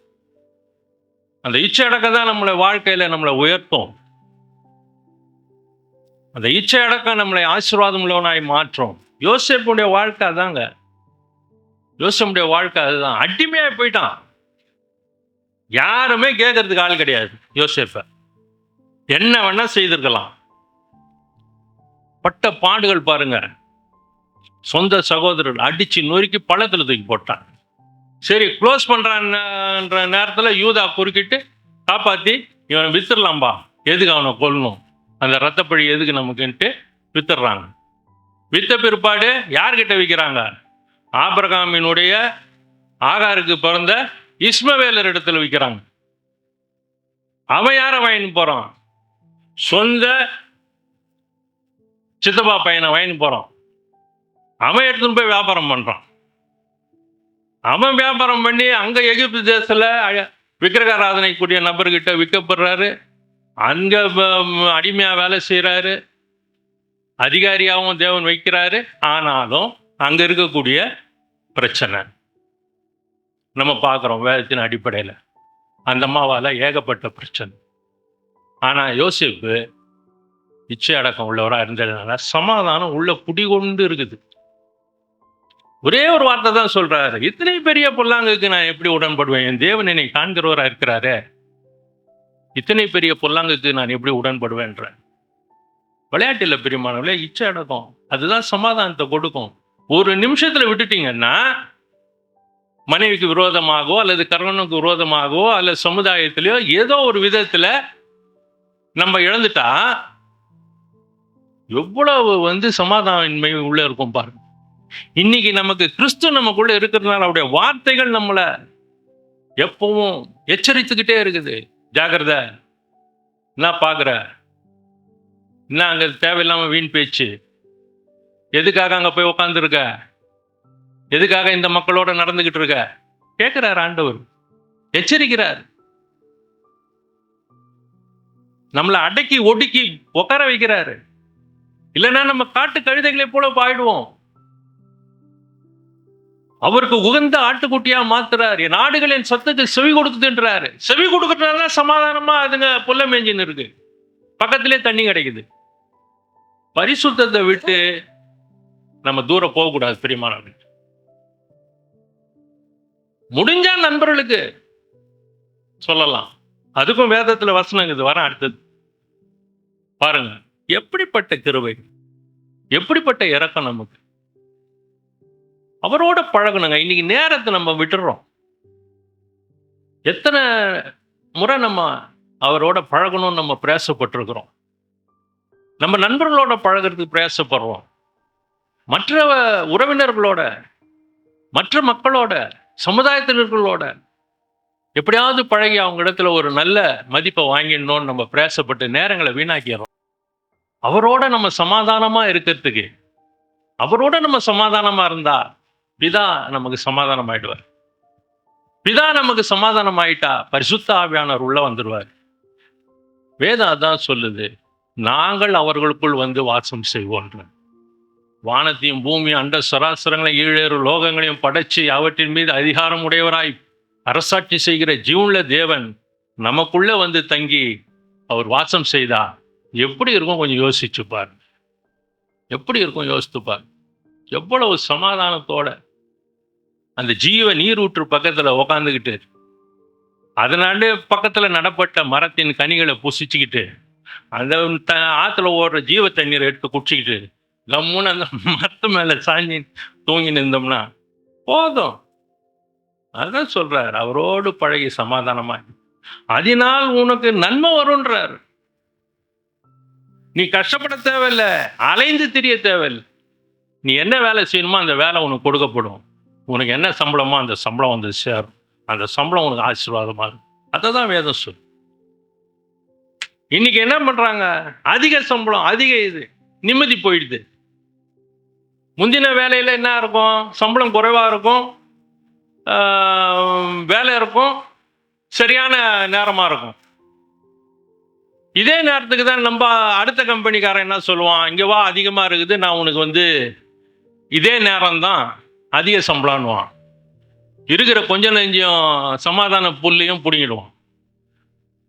அந்த இச்சை அடக்கம் தான் நம்மளை வாழ்க்கையில நம்மளை உயர்த்தும். அந்த இச்சை அடக்கம் நம்மளை ஆசீர்வாதம் உள்ளவனாய் மாற்றும். யோசேப்புடைய வாழ்க்கை அதாங்க. யோசேப்புடைய வாழ்க்கை அதுதான். அடிமையா போயிட்டான். யாருமே கேட்கறதுக்கு ஆள் கிடையாது. யோசேப்ப என்ன வேணா செய்திருக்கலாம். பட்ட பாடுகள் பாருங்க. சொந்த சகோதரர்கள் அடிச்சு நொறுக்கி பள்ளத்துல தூக்கி போட்டான். சரி, க்ளோஸ் பண்றான்ற நேரத்துல யூதா குறுக்கிட்டு காப்பாத்தி இவனை வித்துடலாம்பா, எதுக்கு அவனை கொல்லணும், அந்த ரத்தப்பழி எதுக்கு நமக்குன்ட்டு வித்துடுறாங்க. வித்த பிற்பாடு யார்கிட்ட விற்கிறாங்க? ஆபிரகாமினுடைய ஆகாருக்கு பிறந்த இஸ்மவேலர் இடத்துல விற்கிறாங்க. அவன் யார வாங்கின்னு போறான்? சொந்த சித்தப்பா பையனை வாங்கின்னு போறான். அவன் எடுத்துன்னு போய் வியாபாரம் பண்றான். அவன் வியாபாரம் பண்ணி அங்க எகிப்து தேசத்துல விக்கிரகாராதனை கூடிய நபர்கிட்ட விற்கப்படுறாரு. அங்க அடிமையா வேலை செய்யறாரு. அதிகாரியாகவும் தேவன் வைக்கிறாரு. ஆனாலும் அங்க இருக்கக்கூடிய பிரச்சனை நம்ம பார்க்குறோம் வேதத்தின் அடிப்படையில். அந்த அம்மாவால் ஏகப்பட்ட பிரச்சனை. ஆனால் யோசேப்பு இச்சை அடக்கம் உள்ளவராக இருந்ததுனால சமாதானம் உள்ள குடிகொண்டு இருக்குது. ஒரே ஒரு வார்த்தை தான் சொல்றாரு, இத்தனை பெரிய பொல்லாங்குக்கு நான் எப்படி உடன்படுவேன்? என் தேவன் என்னை காண்கிறவராக இருக்கிறாரு, இத்தனை பெரிய பொல்லாங்குக்கு நான் எப்படி உடன்படுவேன்ற. விளையாட்டில் பெரியமானவர்களே, இச்சை அடக்கம் அதுதான் சமாதானத்தை கொடுக்கும். ஒரு நிமிஷத்துல விட்டுட்டீங்கன்னா மனைவிக்கு விரோதமாகவோ அல்லது கணவனுக்கு விரோதமாகவோ அல்லது சமுதாயத்திலேயோ ஏதோ ஒரு விதத்துல நம்ம இழந்துட்டா எவ்வளவு சமாதானமின்மை உள்ள இருக்கும் பாருங்க. இன்னைக்கு நமக்கு கிறிஸ்து நமக்குள்ள இருக்கிறதுனால அவருடைய வார்த்தைகள் நம்மளை எப்பவும் எச்சரித்துக்கிட்டே இருக்குது. ஜாக்கிரதை, என்ன பாக்குற, என்ன அங்க தேவையில்லாம வீண் பேச்சு, எதுக்காக அங்க போய் உட்காந்துருக்க, எதுக்காக இந்த மக்களோட நடந்துகிட்டு இருக்க கேட்கிறார் ஆண்டவர், எச்சரிக்கிறார். நம்மளை அடக்கி ஒடுக்கி உட்கார வைக்கிறாரு. இல்லைன்னா நம்ம காட்டு கழுதைகளை போல பாயிடுவோம். அவருக்கு உகந்த ஆட்டுக்குட்டியா மாத்துறாரு. என் ஆடுகளின் சத்துக்கு செவி கொடுக்குதுன்றாரு. செவி கொடுக்கறதுனால சமாதானமா அதுங்க புல்ல மேஞ்சின்னு இருக்கு, பக்கத்திலே தண்ணி கிடைக்குது. பரிசுத்தத்தை விட்டு நம்ம தூரம் போகக்கூடாது பிரியமானவர்கள். முடிஞ்சா நண்பர்களுக்கு சொல்லலாம். அதுக்கும் வேதத்துல வசனம் இருக்குது, வர அடுத்தது பாருங்க. எப்படிப்பட்ட கிருபை, எப்படிப்பட்ட இரக்கம் நமக்கு. அவரோட பழகணுங்க. இன்னைக்கு நேரத்தை நம்ம விட்டுறோம். எத்தனை முறை நம்ம அவரோட பழகணும்னு நம்ம பிரயாசப்பட்டிருக்கிறோம். நம்ம நண்பர்களோட பழகிறதுக்கு பிரயாசப்படுறோம். மற்ற உறவினர்களோட, மற்ற மக்களோட, சமுதாயத்தினர்களோட எப்படியாவது பழகி அவங்க இடத்துல ஒரு நல்ல மதிப்பை வாங்கிடணும்னு நம்ம பிரயாசப்பட்டு நேரங்களை வீணாக்கிறோம். அவரோட நம்ம சமாதானமா இருக்கிறதுக்கு, அவரோட நம்ம சமாதானமா இருந்தா பிதா நமக்கு சமாதானம் ஆயிடுவார். பிதா நமக்கு சமாதானம் ஆயிட்டா பரிசுத்த ஆவியானவர் உள்ள வந்துடுவார். வேதம் அதான் சொல்லுது, நாங்கள் அவர்களுக்குள் வந்து வாசம் செய்வோம். வானத்தையும் பூமியும் அண்ட சராசரங்களை 7 லோகங்களையும் படைச்சு அவற்றின் மீது அதிகாரம் உடையவராய் அரசாட்சி செய்கிற ஜீவனுள்ள தேவன் நமக்குள்ள வந்து தங்கி அவர் வாசம் செய்தா எப்படி இருக்கும்? கொஞ்சம் யோசிச்சுப்பார். எப்படி இருக்கும் யோசித்துப்பார். எவ்வளவு சமாதானத்தோட அந்த ஜீவ நீரூற்று பக்கத்துல உக்காந்துக்கிட்டு, அதனால பக்கத்துல நடப்பட்ட மரத்தின் கனிகளை புசிச்சுக்கிட்டு, அந்த ஆத்துல ஓடுற ஜீவ தண்ணீரை எடுத்து குடிச்சிக்கிட்டு கம்முன்னு அந்த மரத்து மேல சாஞ்சி தூங்கி நின்றோம்னா போதும். அதான் சொல்றாரு, அவரோடு பழகி சமாதானமா அதனால் உனக்கு நன்மை வரும்ன்றார். நீ கஷ்டப்பட தேவையில்லை, அலைந்து திரிய தேவையில்லை. நீ என்ன வேலை செய்யணுமோ அந்த வேலை உனக்கு கொடுக்கப்படும். உனக்கு என்ன சம்பளமோ அந்த சம்பளம் வந்து சேரும். அந்த சம்பளம் உனக்கு ஆசீர்வாதமா இருக்கும். அதை தான் வேதம் சொல்லு. இன்னைக்கு என்ன பண்றாங்க? அதிக சம்பளம், அதிக இது, நிம்மதி போயிடுது. முந்தின வேலையில என்ன இருக்கும்? சம்பளம் குறைவா இருக்கும், வேலை இருக்கும், சரியான நேரமா இருக்கும். இதே நேரத்துக்கு தான் நம்ம அடுத்த கம்பெனிக்காரன் என்ன சொல்லுவான், இங்க வா அதிகமா இருக்குது, நான் உனக்கு வந்து இதே நேரம் தான் அதிக சம்பளம்னுவான். இருக்கிற கொஞ்சம் நெஞ்சம் சமாதான புள்ளையும் பிடிங்கிடுவான்.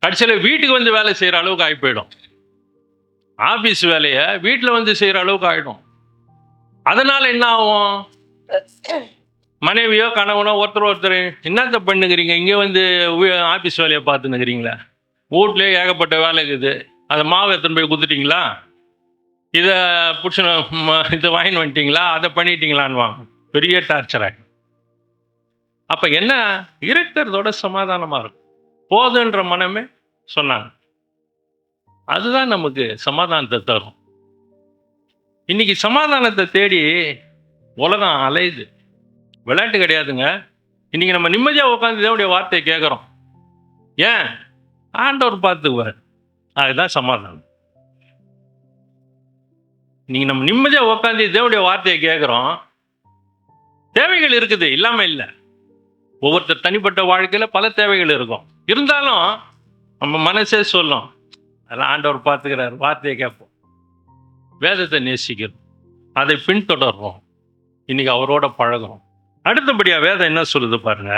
கடைசியில் வீட்டுக்கு வந்து வேலை செய்கிற அளவுக்கு ஆகி போயிடும். ஆஃபீஸ் வேலையை வீட்டில் வந்து செய்கிற அளவுக்கு ஆகிடும். அதனால என்ன ஆகும்? மனைவியோ கணவனோ ஒருத்தர் என்னத்த பண்ணுகிறீங்க, இங்கே வந்து ஆஃபீஸ் வேலையை பார்த்துன்னுக்கிறீங்களா? வீட்லேயே ஏகப்பட்ட வேலை இருக்குது, அதை மாவு எடுத்துன்னு போய் கொடுத்துட்டீங்களா, இதை பிடிச்சி இதை வாங்கின்னு வந்துட்டீங்களா, அதை பண்ணிட்டீங்களான்னு வாங்க. பெரிய டார்ச்சராக. அப்போ என்ன? இருக்கிறதோட சமாதானமாக இருக்கும், போதுன்ற மனமே சொன்னாங்க. அதுதான் நமக்கு சமாதானத்தை தரும். இன்னைக்கு சமாதானத்தை தேடி உலகம் அலையுது. விளையாட்டு கிடையாதுங்க. இன்னைக்கு நம்ம நிம்மதியாக உட்காந்து தேவனுடைய வார்த்தையை கேட்குறோம். ஏன்? ஆண்டவர் பார்த்துக்குவார். அதுதான் சமாதானம். இன்னைக்கு நம்ம நிம்மதியாக உட்காந்து தேவனுடைய வார்த்தையை கேட்குறோம். தேவைகள் இருக்குது, இல்லாமல் இல்லை. ஒவ்வொருத்தர் தனிப்பட்ட வாழ்க்கையில் பல தேவைகள் இருக்கும். இருந்தாலும் நம்ம மனசே சொல்லும், அதெல்லாம் ஆண்டவர் பார்த்துக்கிறார். வார்த்தையை கேட்போம், வேதத்தை நேசிக்கிறோம், அதை பின்தொடர்றோம், இன்னைக்கு அவரோட பழகிறோம். அடுத்தபடியாக வேதம் என்ன சொல்லுது பாருங்க.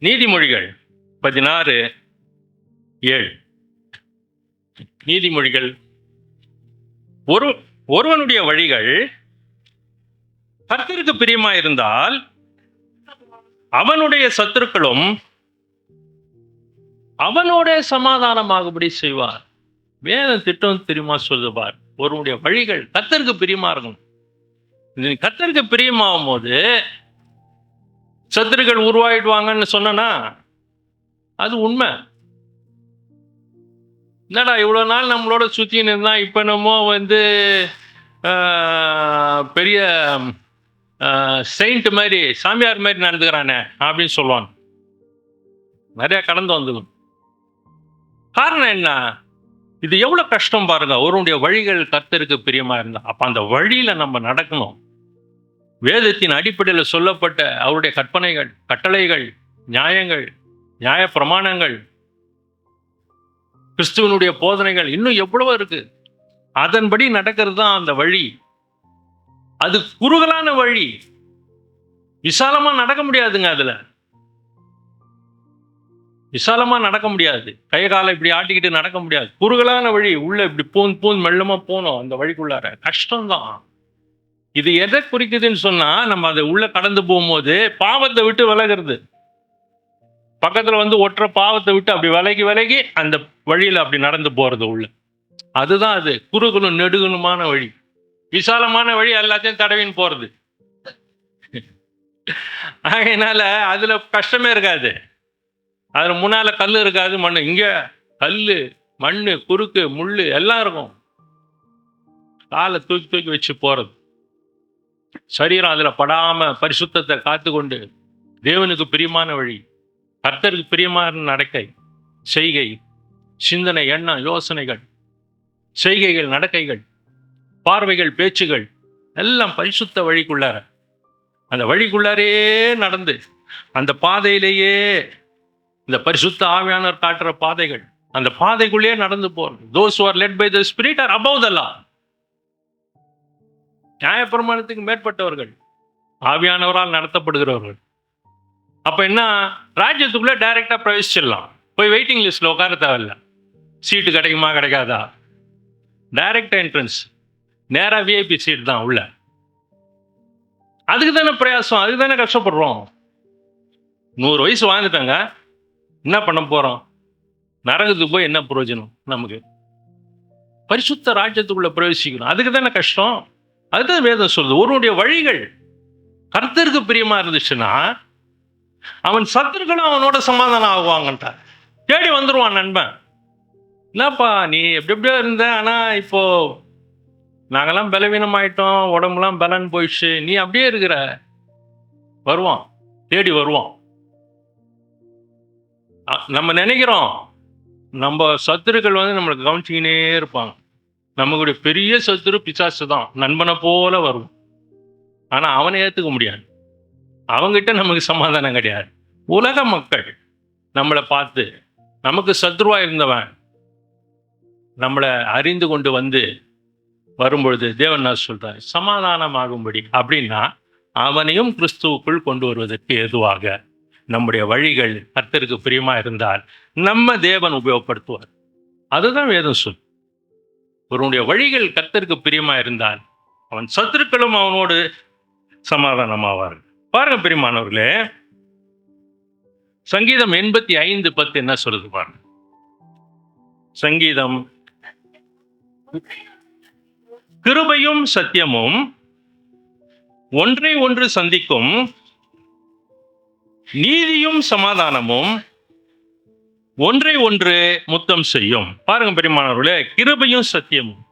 நீதிமொழிகள் 16:7. நீதிமொழிகள், ஒருவனுடைய வழிகள் கர்த்தருக்கு பிரியமாயிருந்தால் அவனுடைய சத்துருக்களும் அவனோட சமாதானமாகும்படி செய்வார். வேதம் திட்டம் தெரியுமா சொல்லுது பார். ஒருவனுடைய வழிகள் கர்த்தருக்கு பிரியமா இருக்கணும். கர்த்தருக்கு பிரியமாகும் போது சத்துருக்கள் உருவாயிடுவாங்கன்னு சொன்னா அது உண்மை. என்னடா இவ்வளோ நாள் நம்மளோட சுற்றின்னு இருந்தான், இப்போ நம்ம வந்து பெரிய செயின்ட் மாதிரி சாமியார் மாதிரி நடந்துக்கிறானே அப்படின்னு சொல்லுவாங்க. நிறைய கடந்து வந்துடும். காரணம் என்ன? இது எவ்வளோ கஷ்டம் பாருங்க. ஒருவனுடைய வழிகள் கர்த்தருக்கு பிரியமா இருந்தா அப்போ அந்த வழியில நம்ம நடக்கணும். வேதத்தின் அடிப்படையில் சொல்லப்பட்ட அவருடைய கற்பனைகள், கட்டளைகள், நியாயங்கள், நியாய பிரமாணங்கள், கிறிஸ்துவனுடைய போதனைகள் இன்னும் எவ்வளவோ இருக்கு. அதன்படி நடக்கிறது தான் அந்த வழி. அது குறுகலான வழி, விசாலமா நடக்க முடியாதுங்க. அதுல விசாலமா நடக்க முடியாது. கை காலை இப்படி ஆட்டிக்கிட்டு நடக்க முடியாது. குறுகலான வழி, உள்ள இப்படி பூந்து மெல்லமா போனோம். அந்த வழிக்குள்ளார கஷ்டம்தான். இது எதை குறிக்குதுன்னு சொன்னா, நம்ம அதை உள்ள கடந்து போகும்போது பாவத்தை விட்டு விலகிறது. பக்கத்துல வந்து ஒற்ற பாவத்தை விட்டு அப்படி விலகி அந்த வழியில அப்படி நடந்து போறது உள்ள. அதுதான் அது குறுகலும் நெடுகலுமான வழி. விசாலமான வழி எல்லாத்தையும் தடவின்னு போறது. அதனால அதுல கஷ்டமே இருக்காது. அதுல முன்னால கல் இருக்காது, மண்ணு. இங்க கல்லு, மண்ணு, குறுக்கு, முள்ளு எல்லாம் இருக்கும். காலை தூக்கி வச்சு போறது. சரீரம் அதுல படாம பரிசுத்தத்தை காத்து கொண்டு தேவனுக்கு பிரியமான வழி, கர்த்தருக்கு பிரியமான நடக்கை, செய்கை, சிந்தனை, எண்ணம், யோசனைகள், செய்கைகள், நடக்கைகள், பார்வைகள், பேச்சுகள் எல்லாம் பரிசுத்த வழிக்குள்ளார, அந்த வழிக்குள்ளாரே நடந்து அந்த பாதையிலேயே இந்த பரிசுத்த ஆவியானவர் காட்டுற பாதைகள், அந்த பாதைக்குள்ளேயே நடந்து போறது. Those who are led by the Spirit are above the law. நியாயப்பிரமாணத்துக்கு மேற்பட்டவர்கள், ஆவியானவரால் நடத்தப்படுகிறவர்கள். அப்ப என்ன? ராஜ்யத்துக்குள்ள டைரக்டா பிரவேசிச்சிடலாம். போய் வெயிட்டிங் லிஸ்ட்ல உட்கார தேவையில்ல. சீட்டு கிடைக்குமா கிடைக்காதா? டைரக்ட் என்ட்ரன்ஸ், நேரா விஐபி சீட் தான் உள்ள. அதுக்கு தானே பிரயாசம், அதுக்கு தானே கஷ்டப்படுறோம். 100 வயசு வாழ்ந்துட்டாங்க, என்ன பண்ண போறோம்? நரகத்துக்கு போய் என்ன பிரயோஜனம் நமக்கு? பரிசுத்த ராஜ்யத்துக்குள்ள பிரவேசிக்கணும், அதுக்கு தானே கஷ்டம். அதுதான் வேதம் சொல்லுது. ஒருவனுடைய வழிகள் கர்த்தருக்கு பிரியமா இருந்துச்சுன்னா அவன் சத்துருக்களும் அவனோட சமாதானம் ஆகுவாங்கன்ட்டார். தேடி வந்துருவான் நண்பன். என்னப்பா நீ எப்படி எப்படியோ இருந்த, ஆனா இப்போ நாங்கெல்லாம் பலவீனமாயிட்டோம், உடம்புலாம் பலன் போயிடுச்சு, நீ அப்படியே இருக்கிற. வருவான், தேடி வருவான். நம்ம நினைக்கிறோம் நம்ம சத்துருக்கள் வந்து நம்மளை கவனிச்சுக்கினே இருப்பாங்க. நம்மளுடைய பெரிய சத்துரு பிசாசு தான், நண்பனை போல வரும். ஆனா அவனை ஏத்துக்க முடியாது, அவங்கிட்ட நமக்கு சமாதானம் கிடையாது. உலக மக்கள் நம்மளை பார்த்து நமக்கு சத்ருவா இருந்தவன் நம்மளை அறிந்து கொண்டு வந்து வரும்பொழுது தேவன் என்ன சொல்றார்? சமாதானமாகும்படி. அப்படின்னா அவனையும் கிறிஸ்துவுக்குள் கொண்டு வருவதற்கு ஏதுவாக நம்முடைய வழிகள் கர்த்தருக்கு பிரியமா இருந்தால் நம்ம தேவன் உபயோகப்படுத்துவார். அதுதான் வேதம் சொல். ஒருவனுடைய வழிகள் கர்த்தருக்கு பிரியமா இருந்தால் அவன் சத்துருக்களும் அவனோடு சமாதானமாவார்கள். பாருங்க பிரியமானவர்களே, சங்கீதம் 85:10 என்ன சொல்லுது பாருங்க. சங்கீதம், கிருபையும் சத்தியமும் ஒன்றை ஒன்று சந்திக்கும், நீதியும் சமாதானமும் ஒன்றை ஒன்று முத்தம் செய்யும். பாருங்க பிரியமானவர்களே, கிருபையும் சத்தியமும்.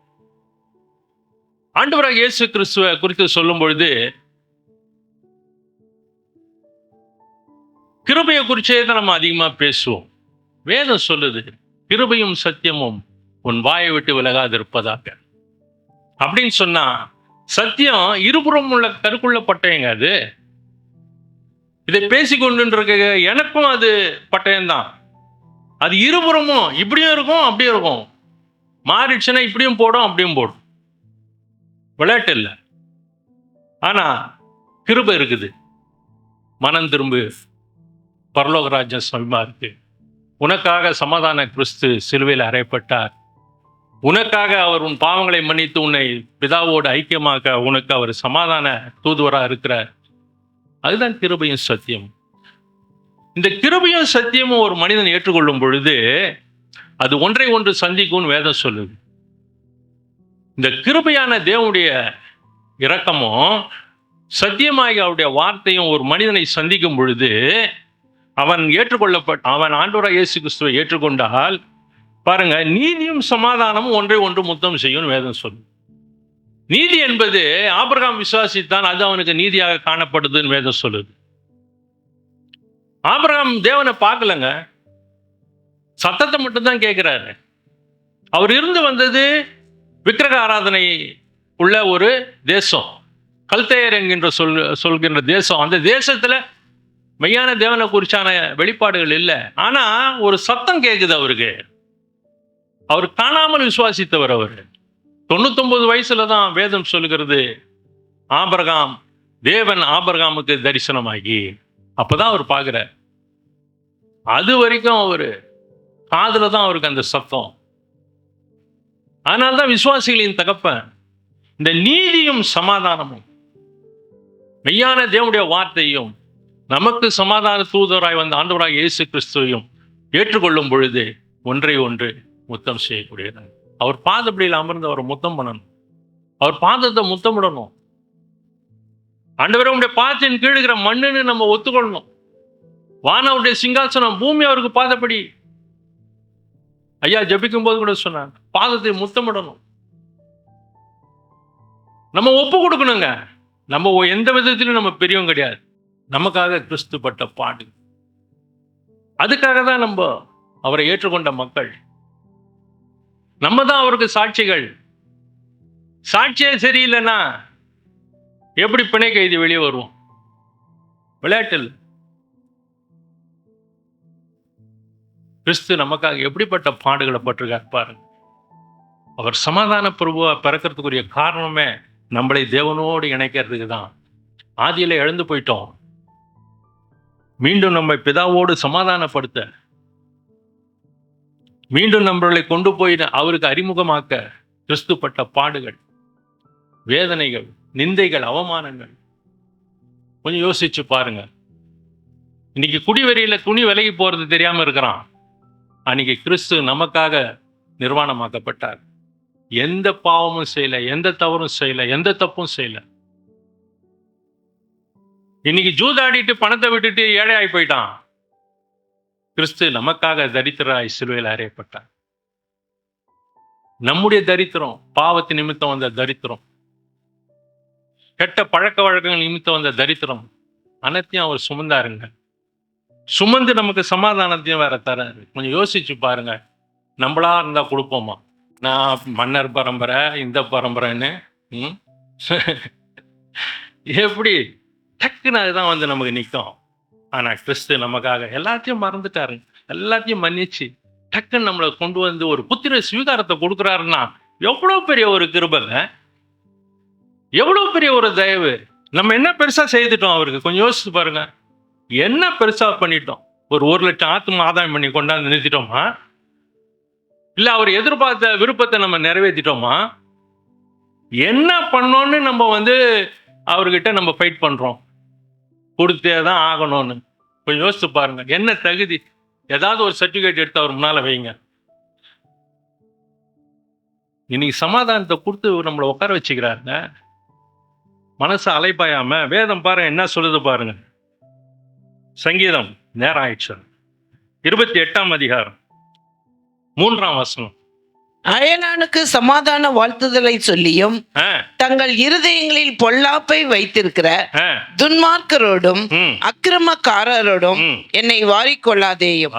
ஆண்டவராகிய இயேசு கிறிஸ்துவை குறித்து சொல்லும் பொழுது கிருபையை குறிச்சே தான் நம்ம அதிகமா பேசுவோம். வேதம் சொல்லுது, கிருபையும் சத்தியமும் உன் வாயை விட்டு விலகாதிருப்பதாக. அப்படின்னு சொன்னா சத்தியம் இருபுறம் உள்ள கருக்குள்ள பட்டயங்க. அது இதை பேசிக்கொண்டு எனக்கும் அது பட்டயம்தான். அது இருபுறமும் இப்படியும் இருக்கும் அப்படியும் இருக்கும். மாறிடுச்சுன்னா இப்படியும் போடும் அப்படியும் போடும். விளையாட்டு இல்லை. ஆனா கிருபை இருக்குது. மனம் திரும்பு, பரலோக ராஜ்யம் சமீபமா இருக்கு. உனக்காக சமாதான கிறிஸ்து சிலுவையில் அறையப்பட்டார். உனக்காக அவர் உன் பாவங்களை மன்னித்து உன்னை பிதாவோடு ஐக்கியமாக்க உனக்கு அவர் சமாதான தூதுவராக இருக்கிறார். அதுதான் கிருபையும் சத்தியம். இந்த கிருபையும் சத்தியமும் ஒரு மனிதன் ஏற்றுக்கொள்ளும் பொழுது அது ஒன்றை ஒன்று சந்திக்கும்னு வேதம் சொல்லுது. இந்த கிருபையான தேவனுடைய இரக்கமும் சத்தியமாகி அவருடைய வார்த்தையும் ஒரு மனிதனை சந்திக்கும் பொழுது அவன் அவன் ஆண்டவராகிய இயேசு கிறிஸ்துவை ஏற்றுக்கொண்டால் பாருங்க, நீதியும் சமாதானமும் ஒன்றை ஒன்று முத்தம் செய்யும் வேதம் சொல்லும். நீதி என்பது ஆபிரகாம் விசுவாசித்தான், அது அவனுக்கு நீதியாக காணப்படுதுன்னு வேதம் சொல்லுது. ஆபிரகாம் தேவனை பார்க்கலங்க, சத்தத்தை மட்டும்தான் கேட்கிறாரு. அவர் இருந்து வந்தது விக்கிரக ஆராதனை உள்ள ஒரு தேசம், கல்தேயர் என்கின்ற சொல்கின்ற தேசம். அந்த தேசத்துல மெய்யான தேவனை குறிச்சான வெளிப்பாடுகள் இல்லை. ஆனா ஒரு சத்தம் கேட்குது அவருக்கு. அவர் காணாமல் விசுவாசித்தவர். அவர் 99 வயசுல தான் வேதம் சொல்லுகிறது தேவன் ஆபிரகாமுக்கு தரிசனமாகி அப்பதான் அவர் பார்க்கிறார். அது வரைக்கும் அவரு காதுல தான் அவருக்கு அந்த சத்தம். அதனால்தான் விசுவாசிகளின் தகப்பன் இந்த நீதியும் சமாதானமும் மெய்யான தேவனுடைய வார்த்தையும் நமக்கு சமாதான தூதராய் வந்த ஆண்டவராகிய இயேசு கிறிஸ்துவையும் ஏற்றுக்கொள்ளும் பொழுது ஒன்றை ஒன்று முத்தம் செய்யக்கூடியது. அவர் பாதப்படியில் அமர்ந்து அவர் முத்தம் பண்ணணும். அவர் பாதத்தை முத்தமிடணும். ஆண்டவரே உடைய பாதத்தின் கீழ் இருக்கிற மண்ணுன்னு நம்ம ஒத்துக்கொள்ளணும். வானவருடைய சிங்காசனம், பூமி அவருக்கு பாதப்படி. ஐயா ஜபிக்கும் போது கூட சொன்னாங்க, பாதத்தை முத்தமிடணும். நம்ம ஒப்பு கொடுக்கணுங்க. நம்ம எந்த விதத்திலும் நம்ம பெரியவங்க கிடையாது. நமக்காக கிறிஸ்து பட்ட பாடு, அதுக்காக தான் நம்ம அவரை ஏற்றுக்கொண்ட மக்கள். நம்ம தான் அவருக்கு சாட்சிகள். சாட்சியே சரியில்லைன்னா எப்படி பிணை கைதி வெளியே வருவோம்? விளையாட்டில் கிறிஸ்து நமக்காக எப்படிப்பட்ட பாடுகளை பட்டிருக்கார் பாருங்க. அவர் சமாதான பிரபுவா பிறக்கிறதுக்குரிய காரணமே நம்மளை தேவனோடு இணைக்கிறதுக்கு தான். ஆதியில இழந்து போயிட்டோம், மீண்டும் நம்மை பிதாவோடு சமாதானப்படுத்த, மீண்டும் நம்மளை கொண்டு போய் அவருக்கு அறிமுகமாக்க கிறிஸ்து பட்ட பாடுகள், வேதனைகள், நிந்தைகள், அவமானங்கள். கொஞ்சம் யோசிச்சு பாருங்க. இன்னைக்கு குடிவெறியில துணி விலகி போறது தெரியாம இருக்கிறான். அன்னைக்கு கிறிஸ்து நமக்காக நிர்வாணமாக்கப்பட்டார். எந்த பாவமும் செய்யல, எந்த தவறும் செய்யல, எந்த தப்பும் செய்யல. இன்னைக்கு ஜூதாடிட்டு பணத்தை விட்டுட்டு ஏழையாய் போயிட்டான். கிறிஸ்து நமக்காக தரித்திராய் சிலுவையில் அறையப்பட்டார். நம்முடைய தரித்திரம், பாவத்தின் நிமித்தம் வந்த தரித்திரம், கெட்ட பழக்க வழக்கங்கள் நிமித்தம் வந்த தரித்திரம் அனைத்தையும் அவர் சுமந்தாருங்க. சுமந்து நமக்கு சமாதானத்தையும் வேற தராரு. கொஞ்சம் யோசிச்சு பாருங்க, நம்மளா இருந்தா கொடுப்போமா? நான் மன்னர் பரம்பரை, இந்த பரம்பரைன்னு எப்படி டக்குன்னு அதுதான் வந்து நமக்கு நிற்கும். ஆனா கிறிஸ்து நமக்காக எல்லாத்தையும் மறந்துட்டாரு, எல்லாத்தையும் மன்னிச்சு டக்குன்னு நம்மளை கொண்டு வந்து ஒரு புத்திர ஸ்வீகாரத்தை கொடுக்குறாருன்னா எவ்வளவு பெரிய ஒரு கிருபைங்க, எவ்வளவு பெரிய ஒரு தயவு. நம்ம என்ன பெருசா செய்துட்டோம் அவருக்கு? கொஞ்சம் யோசிச்சு பாருங்க. என்ன பெருசா பண்ணிட்டோம்? ஒரு 1,00,000 ஆத்மா ஆதாயம் பண்ணி கொண்டாந்து நிறுத்திட்டோமா? இல்ல அவர் எதிர்பார்த்த விருப்பத்தை நம்ம நிறைவேற்றிட்டோமா? என்ன பண்ணோன்னு நம்ம வந்து அவர்கிட்ட நம்ம ஃபைட் பண்றோம், கொடுத்தே தான் ஆகணும்னு? கொஞ்சம் யோசிச்சு பாருங்க. என்ன தகுதி? ஏதாவது ஒரு சர்டிபிகேட் எடுத்து அவர் முன்னால வைங்க. இன்னைக்கு சமாதானத்தை கொடுத்து நம்மளை உட்கார வச்சுக்கிறாருங்க. மனசு அலைப்பாயாம வேதம் பாருங்க என்ன சொல்லுது பாருங்க. சங்கீதம், நேரம் ஆயிடுச்சு, 28ஆம் அதிகாரம் 3ஆம் வசனம். அயலானுக்கு சமாதான வாழ்த்துதலை சொல்லியும் தங்கள் இருதயங்களில் பொல்லாப்பை வைத்திருக்கிற துன்மார்க்கரோடும் அக்கிரமக்காரரோடும் என்னை வாரிக்கொள்ளாதேயும்.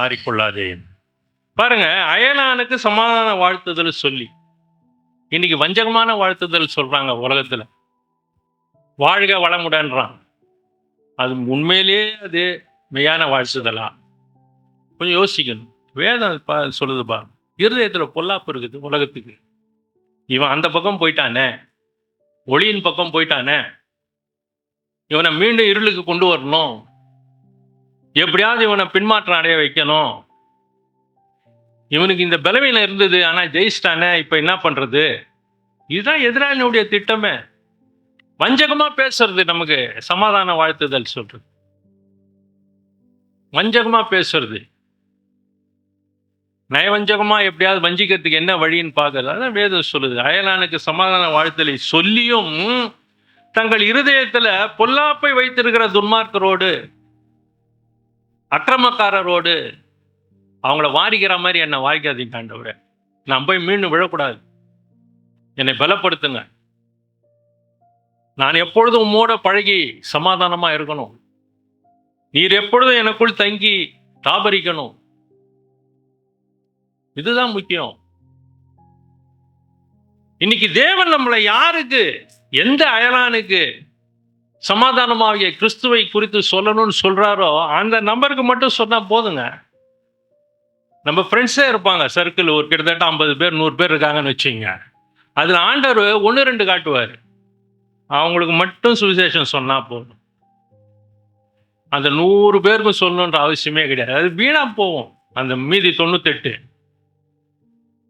பாருங்க, அயலானுக்கு சமாதான வாழ்த்துதல் சொல்லி, இன்னைக்கு வஞ்சகமான வாழ்த்துதல் சொல்றாங்க உலகத்துல. வாழ்க வளமுடன்றான். அது உண்மையிலேயே அது மெய்யான வாழ்த்துதலா? கொஞ்சம் யோசிக்கணும். வேதம் சொல்லுது பாருங்க, இருதயத்துல பொல்லாப்பு இருக்குது உலகத்துக்கு. இவன் அந்த பக்கம் போயிட்டானே, ஒளியின் பக்கம் போயிட்டானே, இவனை மீண்டும் இருளுக்கு கொண்டு வரணும், எப்படியாவது இவனை பின்மாற்றம் அடைய வைக்கணும், இவனுக்கு இந்த பலவீனம் இருந்தது ஆனா ஜெயிச்சிட்டானே, இப்ப என்ன பண்றது? இதுதான் எதிராளியுடைய திட்டமே. வஞ்சகமா பேசுறது, நமக்கு சமாதான வாழ்த்துதல் சொல்றது. வஞ்சகமா பேசுறது, நயவஞ்சகமா எப்படியாவது வஞ்சிக்கிறதுக்கு என்ன வழின்னு பார்க்கறது. அதான் வேதம் சொல்லுது. அயலானுக்கு சமாதான வாழ்த்தலை சொல்லியும் தங்கள் இருதயத்துல பொல்லாப்பை வைத்திருக்கிற துன்மார்க்கரோடு அக்கிரமக்காரரோடு அவங்கள வாரிக்கிற மாதிரி என்னை வாரிக்காதீங்க ஆண்டவரே. நான் போய் மீண்டும் விழக்கூடாது, என்னை பலப்படுத்துங்க. நான் எப்பொழுதும் உம்மோட பழகி சமாதானமா இருக்கணும். நீர் எப்பொழுதும் எனக்குள் தங்கி தாபரிக்கணும். இதுதான் முக்கியம். இன்னைக்கு தேவன் நம்மளை யாருக்கு, எந்த அயலானுக்கு சமாதானமாகிய கிறிஸ்துவை குறித்து சொல்லணும்னு சொல்றாரோ அந்த நம்பருக்கு மட்டும் சொன்னா போதுங்க. நம்ம ஃப்ரெண்ட்ஸே இருப்பாங்க, சர்க்கிள் ஒரு கிட்டத்தட்ட 50 பேர் 100 பேர் இருக்காங்கன்னு வச்சுங்க. அதுல ஆண்டவர் 1-2 காட்டுவார். அவங்களுக்கு மட்டும் சுவிசேஷம் சொன்னா போதும். அந்த 100 பேருக்கும் சொல்லணுன்ற அவசியமே கிடையாது. அது வீணா போகும். அந்த மீதி 98,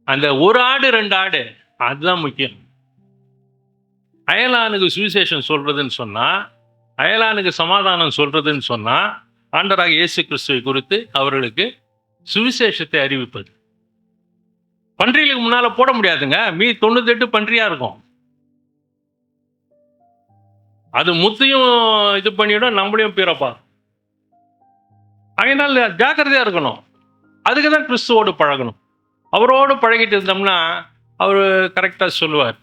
அந்த 1 ஆடு 2 ஆடு, அதுதான் முக்கியம். அயலானுக்கு சுவிசேஷம் சொல்றதுன்னு சொன்னா, அயலானுக்கு சமாதானம் சொல்றதுன்னு சொன்னா, ஆண்டவராகிய இயேசு கிறிஸ்துவை குறித்து அவர்களுக்கு சுவிசேஷத்தை அறிவிப்பது. பன்றிகளுக்கு முன்னால போட முடியாதுங்க. மீதி 98 பன்றியா இருக்கும். அது முத்தையும் இது பண்ணிடும், நம்மளையும் பிறப்பா. அதனால ஜாக்கிரதையா இருக்கணும். அதுக்கு தான் கிறிஸ்துவோடு பழகணும். அவரோடு பழகிட்டு இருந்தோம்னா அவர் கரெக்டாக சொல்லுவார்.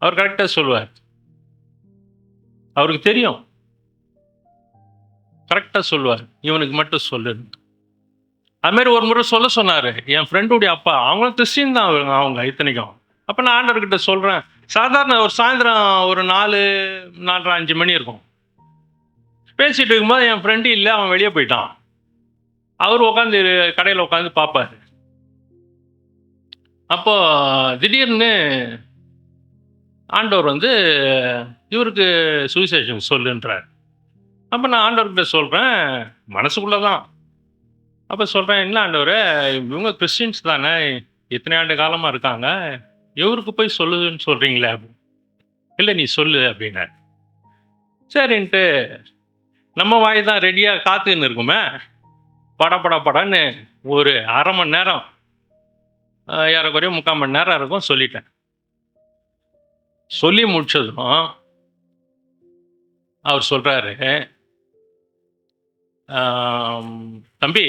அவர் கரெக்டாக சொல்லுவார். அவருக்கு தெரியும், கரெக்டாக சொல்லுவார். இவனுக்கு மட்டும் சொல்லு. அது மாதிரி ஒரு முறை சொல்ல சொன்னார். என் ஃப்ரெண்டுடைய அப்பா, அவங்களும் கிறிஸ்டின் தான் அவங்க இத்தனைக்கும். அப்போ நான் ஆண்டவர்கிட்ட சொல்கிறேன், சாதாரண ஒரு சாயந்தரம் ஒரு 4, 4:30, 5 மணி இருக்கும். பேசிகிட்டு இருக்கும்போது என் ஃப்ரெண்டு இல்லை, அவன் வெளியே போயிட்டான். அவர் உட்காந்து கடையில் உட்காந்து பார்ப்பார். அப்போ திடீர்னு ஆண்டவர் வந்து இவருக்கு சுவிசேஷம் சொல்லுன்றார். அப்போ நான் ஆண்டவர்கிட்ட சொல்கிறேன், மனசுக்குள்ளே தான். அப்போ சொல்கிறேன், என்ன ஆண்டவரே, இவங்க கிறிஸ்டின்ஸ் தானே, இத்தனை ஆண்டு காலமாக இருக்காங்க, இவருக்கு போய் சொல்லுதுன்னு சொல்கிறீங்களே? இல்லை, நீ சொல்லு அப்படின்னார். சரின்ட்டு நம்ம வாய் தான் ரெடியாக காத்துன்னு இருக்குமே, படன்னு ஒரு 1/2 மணி நேரம், ஏறக்குறைய 3/4 மணி நேரம் இருக்கும் சொல்லிட்டேன். சொல்லி முடிச்சதும் அவர் சொல்கிறாரு, தம்பி,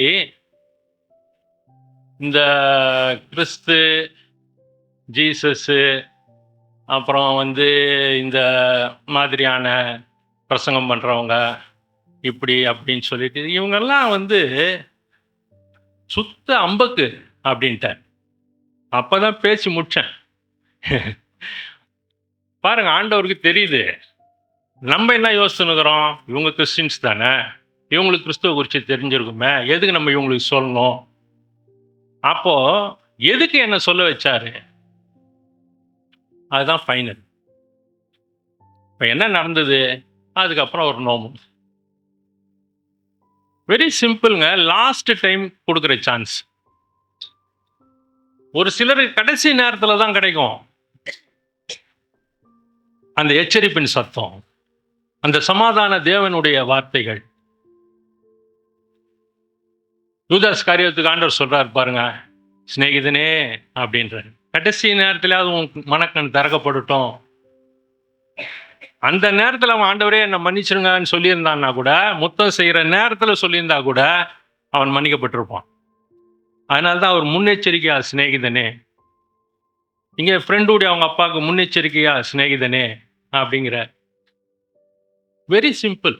இந்த கிறிஸ்து ஜீசஸ்ஸு, அப்புறம் வந்து இந்த மாதிரியான பிரசங்கம் பண்ணுறவங்க இப்படி அப்படின்னு சொல்லிட்டு இவங்கெல்லாம் வந்து சுத்த அம்பக்கு அப்படின்ட்டேன். அப்போ தான் பேசி முடித்தேன். பாருங்க, ஆண்டவருக்கு தெரியுது நம்ம என்ன யோசிச்சுன்னுக்குறோம். இவங்க கிறிஸ்டின்ஸ் தானே, இவங்களுக்கு கிறிஸ்துவ குறித்து தெரிஞ்சிருக்குமே, எதுக்கு நம்ம இவங்களுக்கு சொல்லணும்? அப்போ எதுக்கு என்ன சொல்ல வச்சாரு? அதுதான் ஃபைனல். இப்போ என்ன நடந்தது? அதுக்கப்புறம் ஒரு நோம்பு. வெரி சிம்பிள்ங்க. லாஸ்ட் டைம் கொடுக்குற சான்ஸ். ஒரு சிலருக்கு கடைசி நேரத்தில் தான் கிடைக்கும் அந்த எச்சரிப்பின் சத்தம், அந்த சமாதான தேவனுடைய வார்த்தைகள். யூதாஸ் காரியத்துக்கு ஆண்டவர் சொல்றாரு பாருங்க, சிநேகிதனே அப்படின்றாரு. கடைசி நேரத்தில் அது உன் மனக்கண் திறக்கப்படட்டும். அந்த நேரத்தில் அவன் ஆண்டவரே என்னை மன்னிச்சிருங்கன்னு சொல்லியிருந்தான்னா கூட, முத்தம் செய்கிற நேரத்தில் சொல்லியிருந்தா கூட அவன் மன்னிக்கப்பட்டிருப்பான். அதனால தான் அவர் முன்னெச்சரிக்கையா சிநேகிதனே, இங்கே ஃப்ரெண்டுடைய அவங்க அப்பாவுக்கு முன்னெச்சரிக்கையா சிநேகிதனே அப்படிங்கிற. Very simple.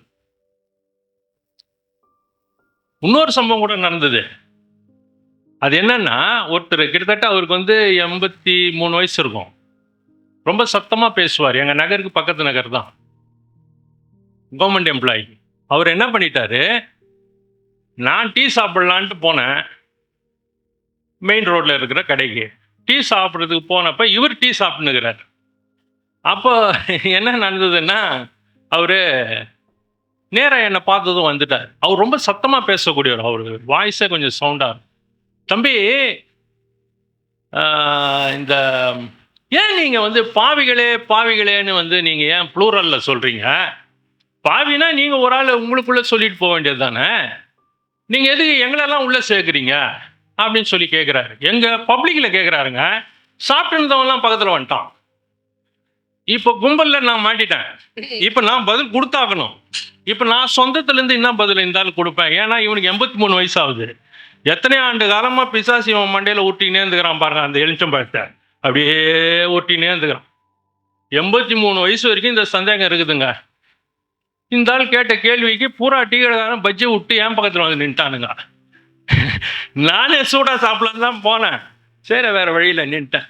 இன்னொரு சம்பவம் கூட நடந்தது. அது என்னன்னா, ஒருத்தர் கிட்டத்தட்ட அவருக்கு வந்து 83 வயசு இருக்கும். ரொம்ப சத்தமாக பேசுவார். எங்கள் நகருக்கு பக்கத்து நகர் தான், கவர்மெண்ட் எம்ப்ளாயி. அவர் என்ன பண்ணிட்டாரு, நான் டீ சாப்பிட்லான்ட்டு போனேன் மெயின் ரோட்டில் இருக்கிற கடைக்கு. டீ சாப்பிட்றதுக்கு போனப்போ இவர் டீ சாப்பிட்டுனுக்கிறார். அப்போ என்ன நடந்ததுன்னா, அவர் நேராக என்னை பார்த்ததும் வந்துட்டார். அவர் ரொம்ப சத்தமாக பேசக்கூடியவர், அவர் வாய்ஸே கொஞ்சம் சவுண்டாக இருக்கும். தம்பி, இந்த ஏன் நீங்கள் வந்து பாவிகளே பாவிகளேன்னு வந்து நீங்கள் ஏன் ப்ளூரலில் சொல்கிறீங்க? பாவினா நீங்கள் ஒரு ஆள் உங்களுக்குள்ளே சொல்லிட்டு போக வேண்டியது தானே, நீங்கள் எதுக்கு எங்களெல்லாம் உள்ளே சேர்க்குறீங்க அப்படின்னு சொல்லி கேட்குறாரு. எங்கள் பப்ளிக்கில் கேட்குறாருங்க. சாப்பிட்டு இருந்தவங்கலாம் பக்கத்தில் வந்துட்டான். இப்போ கும்பலில் நான் மாட்டிட்டேன். இப்போ நான் பதில் கொடுத்தாகணும். இப்போ நான் சொந்தத்துலேருந்து என்ன பதில் இருந்தாலும் கொடுப்பேன். ஏன்னா இவனுக்கு 83 வயசு ஆகுது. எத்தனை ஆண்டு காலமாக பிசாசு இவன் மண்டையில் ஊட்டினே இருந்துக்கிறான் பாருங்க. அந்த எலுச்சம்பழத்தை அப்படியே ஊட்டினே இருந்துக்கிறான். 83 வயசு வரைக்கும் இந்த சந்தேகம் இருக்குதுங்க. இந்த ஆள் கேட்ட கேள்விக்கு பூரா டீ கடைக்காரன் பஜ்ஜி விட்டு என் பக்கத்தில் வந்து நின்ட்டானுங்க. நானே சூடாக சாப்பிடலான்னு தான் போனேன். சரி, வேறு வழியில் நின்ட்டேன்.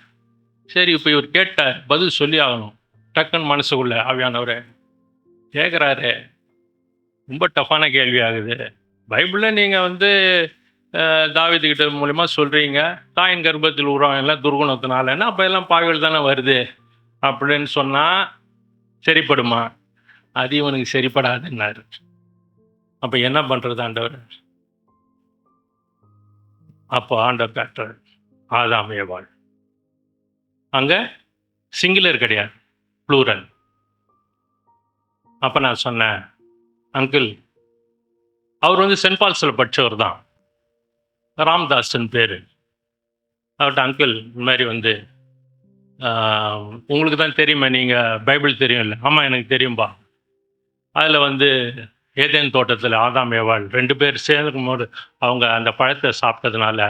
சரி, இப்போ இவர் கேட்டார், பதில் சொல்லி ஆகணும். டக்குன்னு மனசுக்குள்ள ஆவியானவர் கேட்குறாரு, ரொம்ப டஃப்பான கேள்வி ஆகுது. பைபிளில் நீங்கள் வந்து தாவீதுகிட்ட மூலமா சொல்கிறீங்க, தாயின் கர்ப்பத்தில் உருவாங்க எல்லாம் துர்குணத்தினாலன்னா, அப்போ எல்லாம் பாவிகள் தானே வருது அப்படின்னு சொன்னால் சரிப்படுமா? அது இவனுக்கு சரிப்படாதுன்னாரு. அப்போ என்ன பண்ணுறது ஆண்டவர்? அப்போ ஆண்டவர் காட்டுறார், ஆதாம் ஏவாள். அங்கே சிங்குலர் கிடையாது, ப்ளூரல். அப்போ நான் சொன்னேன், அங்கிள், அவர் வந்து சென்ட் பால்ஸில் படித்தவர் தான், ராம்தாஸ்ன்னு பேர். அவர்கிட்ட, அங்கிள் இந்த மாதிரி வந்து உங்களுக்கு தான் தெரியுமா, நீங்கள் பைபிள் தெரியும் இல்லை? ஆமாம், எனக்கு தெரியும்பா. அதில் வந்து ஏதேன் தோட்டத்தில் ஆதாம் ஏவாள் 2 பேர் சேர்ந்துக்கும் போது அவங்க அந்த பழத்தை சாப்பிட்டதுனால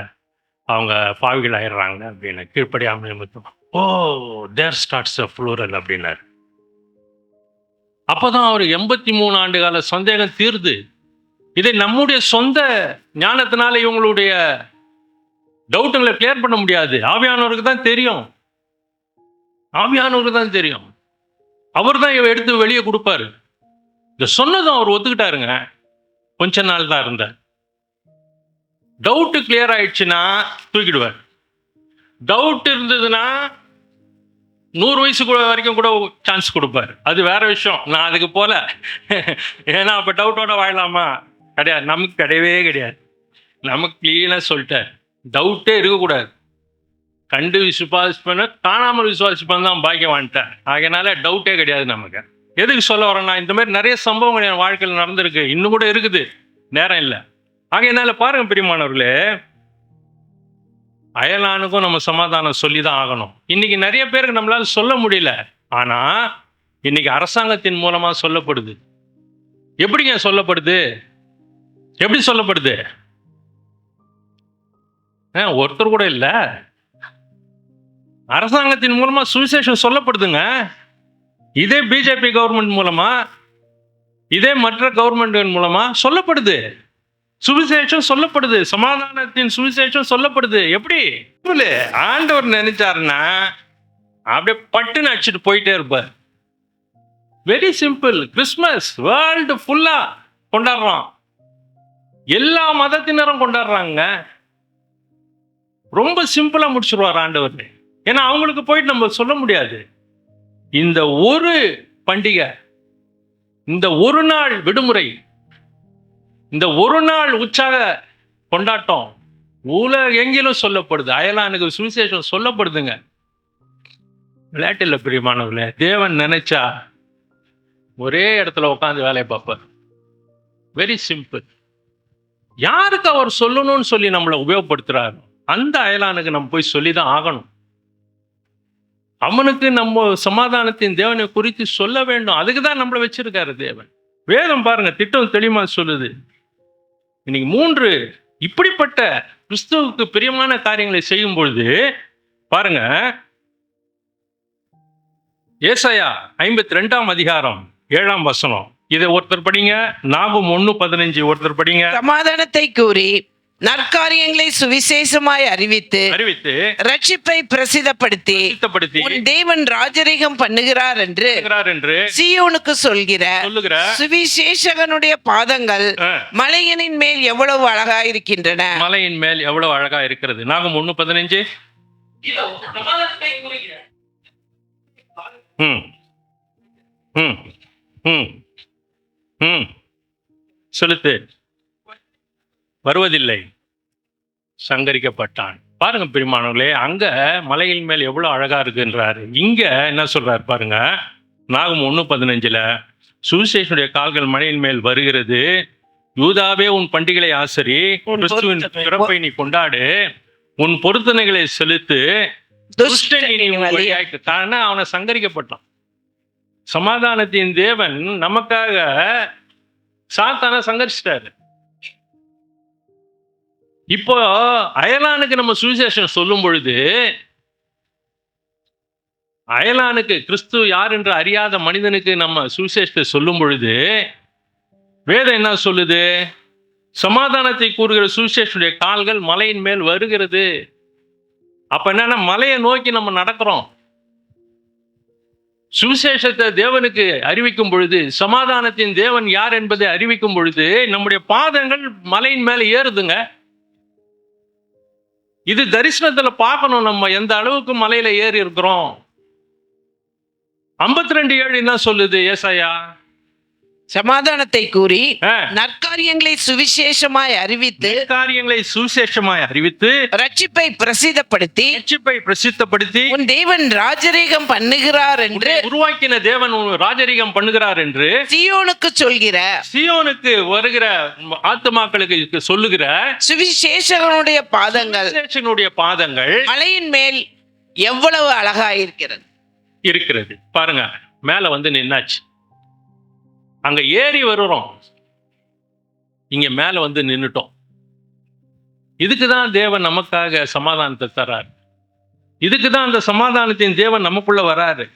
அவங்க பாவிகள் ஆயிடுறாங்க அப்படின்னு, கீழ்ப்படியாமல் நிமித்தம். ஓ, தேர் ஸ்டார்ட்ஸ் அ ப்ளூரல் அப்படின்னாரு. அப்போ தான் அவர் 83 ஆண்டு கால சந்தேகம் தீர்ந்து. இதை நம்முடைய சொந்த ஞானத்தினால இவங்களுடைய டவுட்டுங்களை கிளியர் பண்ண முடியாது. ஆவியானவருக்கு தான் தெரியும். ஆவியானவருக்கு தான் தெரியும். அவர் தான் இவ எடுத்து வெளியே கொடுப்பாரு. இந்த சொன்னதும் அவர் ஒத்துக்கிட்டாருங்க. கொஞ்ச நாள் தான் இருந்தார். டவுட்டு கிளியர் ஆயிடுச்சுன்னா தூக்கிடுவார். டவுட் இருந்ததுன்னா 100 வயசு வரைக்கும் கூட சான்ஸ் கொடுப்பார். அது வேற விஷயம், நான் அதுக்கு போல. ஏன்னா அப்போ டவுட்டோட வாழலாமா? கிடையாது, நமக்கு கிடையவே கிடையாது. நமக்கு கிளீனாக சொல்லிட்டார், டவுட்டே இருக்கக்கூடாது. கண்டு விசுவாசிப்பேன்னு காணாமல் விசுவாசிப்பேன் தான் பாக்கியம் வாங்கிட்டேன். அதனால டவுட்டே கிடையாது நமக்கு. எதுக்கு சொல்ல வரேன்னா, இந்த மாதிரி நிறைய சம்பவங்கள் என் வாழ்க்கையில் நடந்திருக்கு, இன்னும் கூட இருக்குது, நேரம் இல்லை. ஆகையினால பாருங்க பிரியமானவர்களே, அயலானுக்கும் நம்ம சமாதானம் சொல்லி தான் ஆகணும். இன்னைக்கு நிறைய பேருக்கு நம்மளால சொல்ல முடியல. ஆனா இன்னைக்கு அரசாங்கத்தின் மூலமா சொல்லப்படுது. எப்படிங்க சொல்லப்படுது? எப்படி சொல்லப்படுது? ஒருத்தர் கூட இல்லை. அரசாங்கத்தின் மூலமா சுவிசேஷம் சொல்லப்படுதுங்க. இதே பிஜேபி கவர்மெண்ட் மூலமா, இதே மற்ற கவர்மெண்ட் மூலமா சொல்லப்படுது. சுவிசேஷம் சொல்லப்படுது, சமாதானத்தின் சுவிசேஷம் சொல்லப்படுது. எப்படி ஆண்டவர் நினைச்சாருன்னா அப்படியே பட்டுன்னு அடிச்சுட்டு போயிட்டே இருப்பார். Very simple. கிறிஸ்மஸ் வேர்ல்டு ஃபுல்லா கொண்டாடுறோம், எல்லா மதத்தினரும் கொண்டாடுறாங்க. ரொம்ப சிம்பிளா முடிச்சிருவார் ஆண்டவர். ஏன்னா அவங்களுக்கு போயிட்டு நம்ம சொல்ல முடியாது. இந்த ஒரு பண்டிகை, இந்த ஒரு நாள் விடுமுறை, இந்த ஒரு நாள் உற்சாக கொண்டாட்டம் உலகெங்கிலும் சொல்லப்படுது. அயலானுக்கு சுவிசேஷம் சொல்லப்படுதுங்க. விளையாட்டில் பிரியமானவர்களே, தேவன் நினைச்சா ஒரே இடத்துல உட்காந்து வேலையை பார்ப்பார். Very simple. யாருக்கு அவர் சொல்லணும்னு சொல்லி நம்மளை உபயோகப்படுத்துறாரு, அந்த அயலானுக்கு நம்ம போய் சொல்லிதான் ஆகணும். அவனுக்கு நம்ம சமாதானத்தின் தேவனை குறித்து சொல்ல வேண்டும். அதுக்கு தான் நம்மளை வச்சிருக்காரு தேவன். வேதம் பாருங்க, திட்டம் தெளிவா சொல்லுது. இன்னைக்கு 3 இப்படிப்பட்ட கிறிஸ்துவுக்கு பிரியமான காரியங்களை செய்யும் பொழுது பாருங்க, ஏசாயா 52ஆம் அதிகாரம் 7ஆம் வசனம். இதை ஒருத்தர் படிங்க. நாகும் 1:15 ஒருத்தர் படிங்க. சமாதானத்தை கூறி நற்காரியங்களை சுவிசேஷமாய் அறிவித்து ரட்சிப்பை பிரசித்தப்படுத்தி உன் தேவன் ராஜரீகம் பண்ணுகிறார் என்று சீயோனுக்கு சொல்லுகிற சுவிசேஷகனுடைய பாதங்கள் மலையினின் மேல் எவ்வளவு அழகா இருக்கின்றன. மலையின் மேல் எவ்வளவு அழகா இருக்கிறது. நாகும் 1:15. செலுத்து வருவதில்லை, சங்கரிக்கப்பட்டான். பாருங்க பிரியமானவர்களே, அங்க மலையின் மேல் எவ்வளவு அழகா இருக்குன்றாரு. இங்க என்ன சொல்றாரு பாருங்க, நாகும் 1:15 சுவிசேஷனுடைய கால்கள் மலையின் மேல் வருகிறது. யூதாவே உன் பண்டிகைகளை ஆசரி, கிறிஸ்துவின் பிறப்பை நீ கொண்டாடு, உன் பொருத்தனைகளை செலுத்து, அவனை சங்கரிக்கப்பட்டான். சமாதானத்தின் தேவன் நமக்காக சாத்தான சங்கரிச்சிட்டாரு. இப்போ அயலானுக்கு நம்ம சுவிசேஷம் சொல்லும் பொழுது, அயலானுக்கு கிறிஸ்து யார் என்று அறியாத மனிதனுக்கு நம்ம சுவிசேஷத்தை சொல்லும் பொழுது வேதம் என்ன சொல்லுது? சமாதானத்தை கூறுகிற சுவிசேஷனுடைய கால்கள் மலையின் மேல் வருகிறது. அப்ப என்னன்னா, மலையை நோக்கி நம்ம நடக்கிறோம். சுவிசேஷத்தை தேவனுக்கு அறிவிக்கும் பொழுது, சமாதானத்தின் தேவன் யார் என்பதை அறிவிக்கும் பொழுது நம்முடைய பாதங்கள் மலையின் மேல ஏறுதுங்க. இது தரிசனத்துல பார்க்கணும், நம்ம எந்த அளவுக்கு மலையில ஏறி இருக்கிறோம். 52:7 என்ன சொல்லுது ஏசாயா? சமாதானத்தை கூறி நற்காரியங்களை சுவிசேஷமாய் அறிவித்து ரட்சிப்பை பிரசித்தப்படுத்தி உன் தேவன் ராஜரீகம் பண்ணுகிறார் என்று, உருவாக்கின தேவன் ராஜரீகம் பண்ணுகிறார் என்று சீயோனுக்கு வருகிற ஆத்துமாக்களுக்கு சொல்லுகிற சுவிசேஷகனுடைய பாதங்கள் மலையின் மேல் எவ்வளவு அழகா இருக்கிறது. பாருங்க, மேல வந்து நின்னாச்சு. அங்க ஏறி வருறோம், இங்க மேல வந்து நின்னுட்டோம். இதுக்குதான் தேவன் நமக்காக சமாதானத்தை தர்றாரு. இதுக்குதான் அந்த சமாதானத்தின் தேவன் நமக்குள்ள வராரு.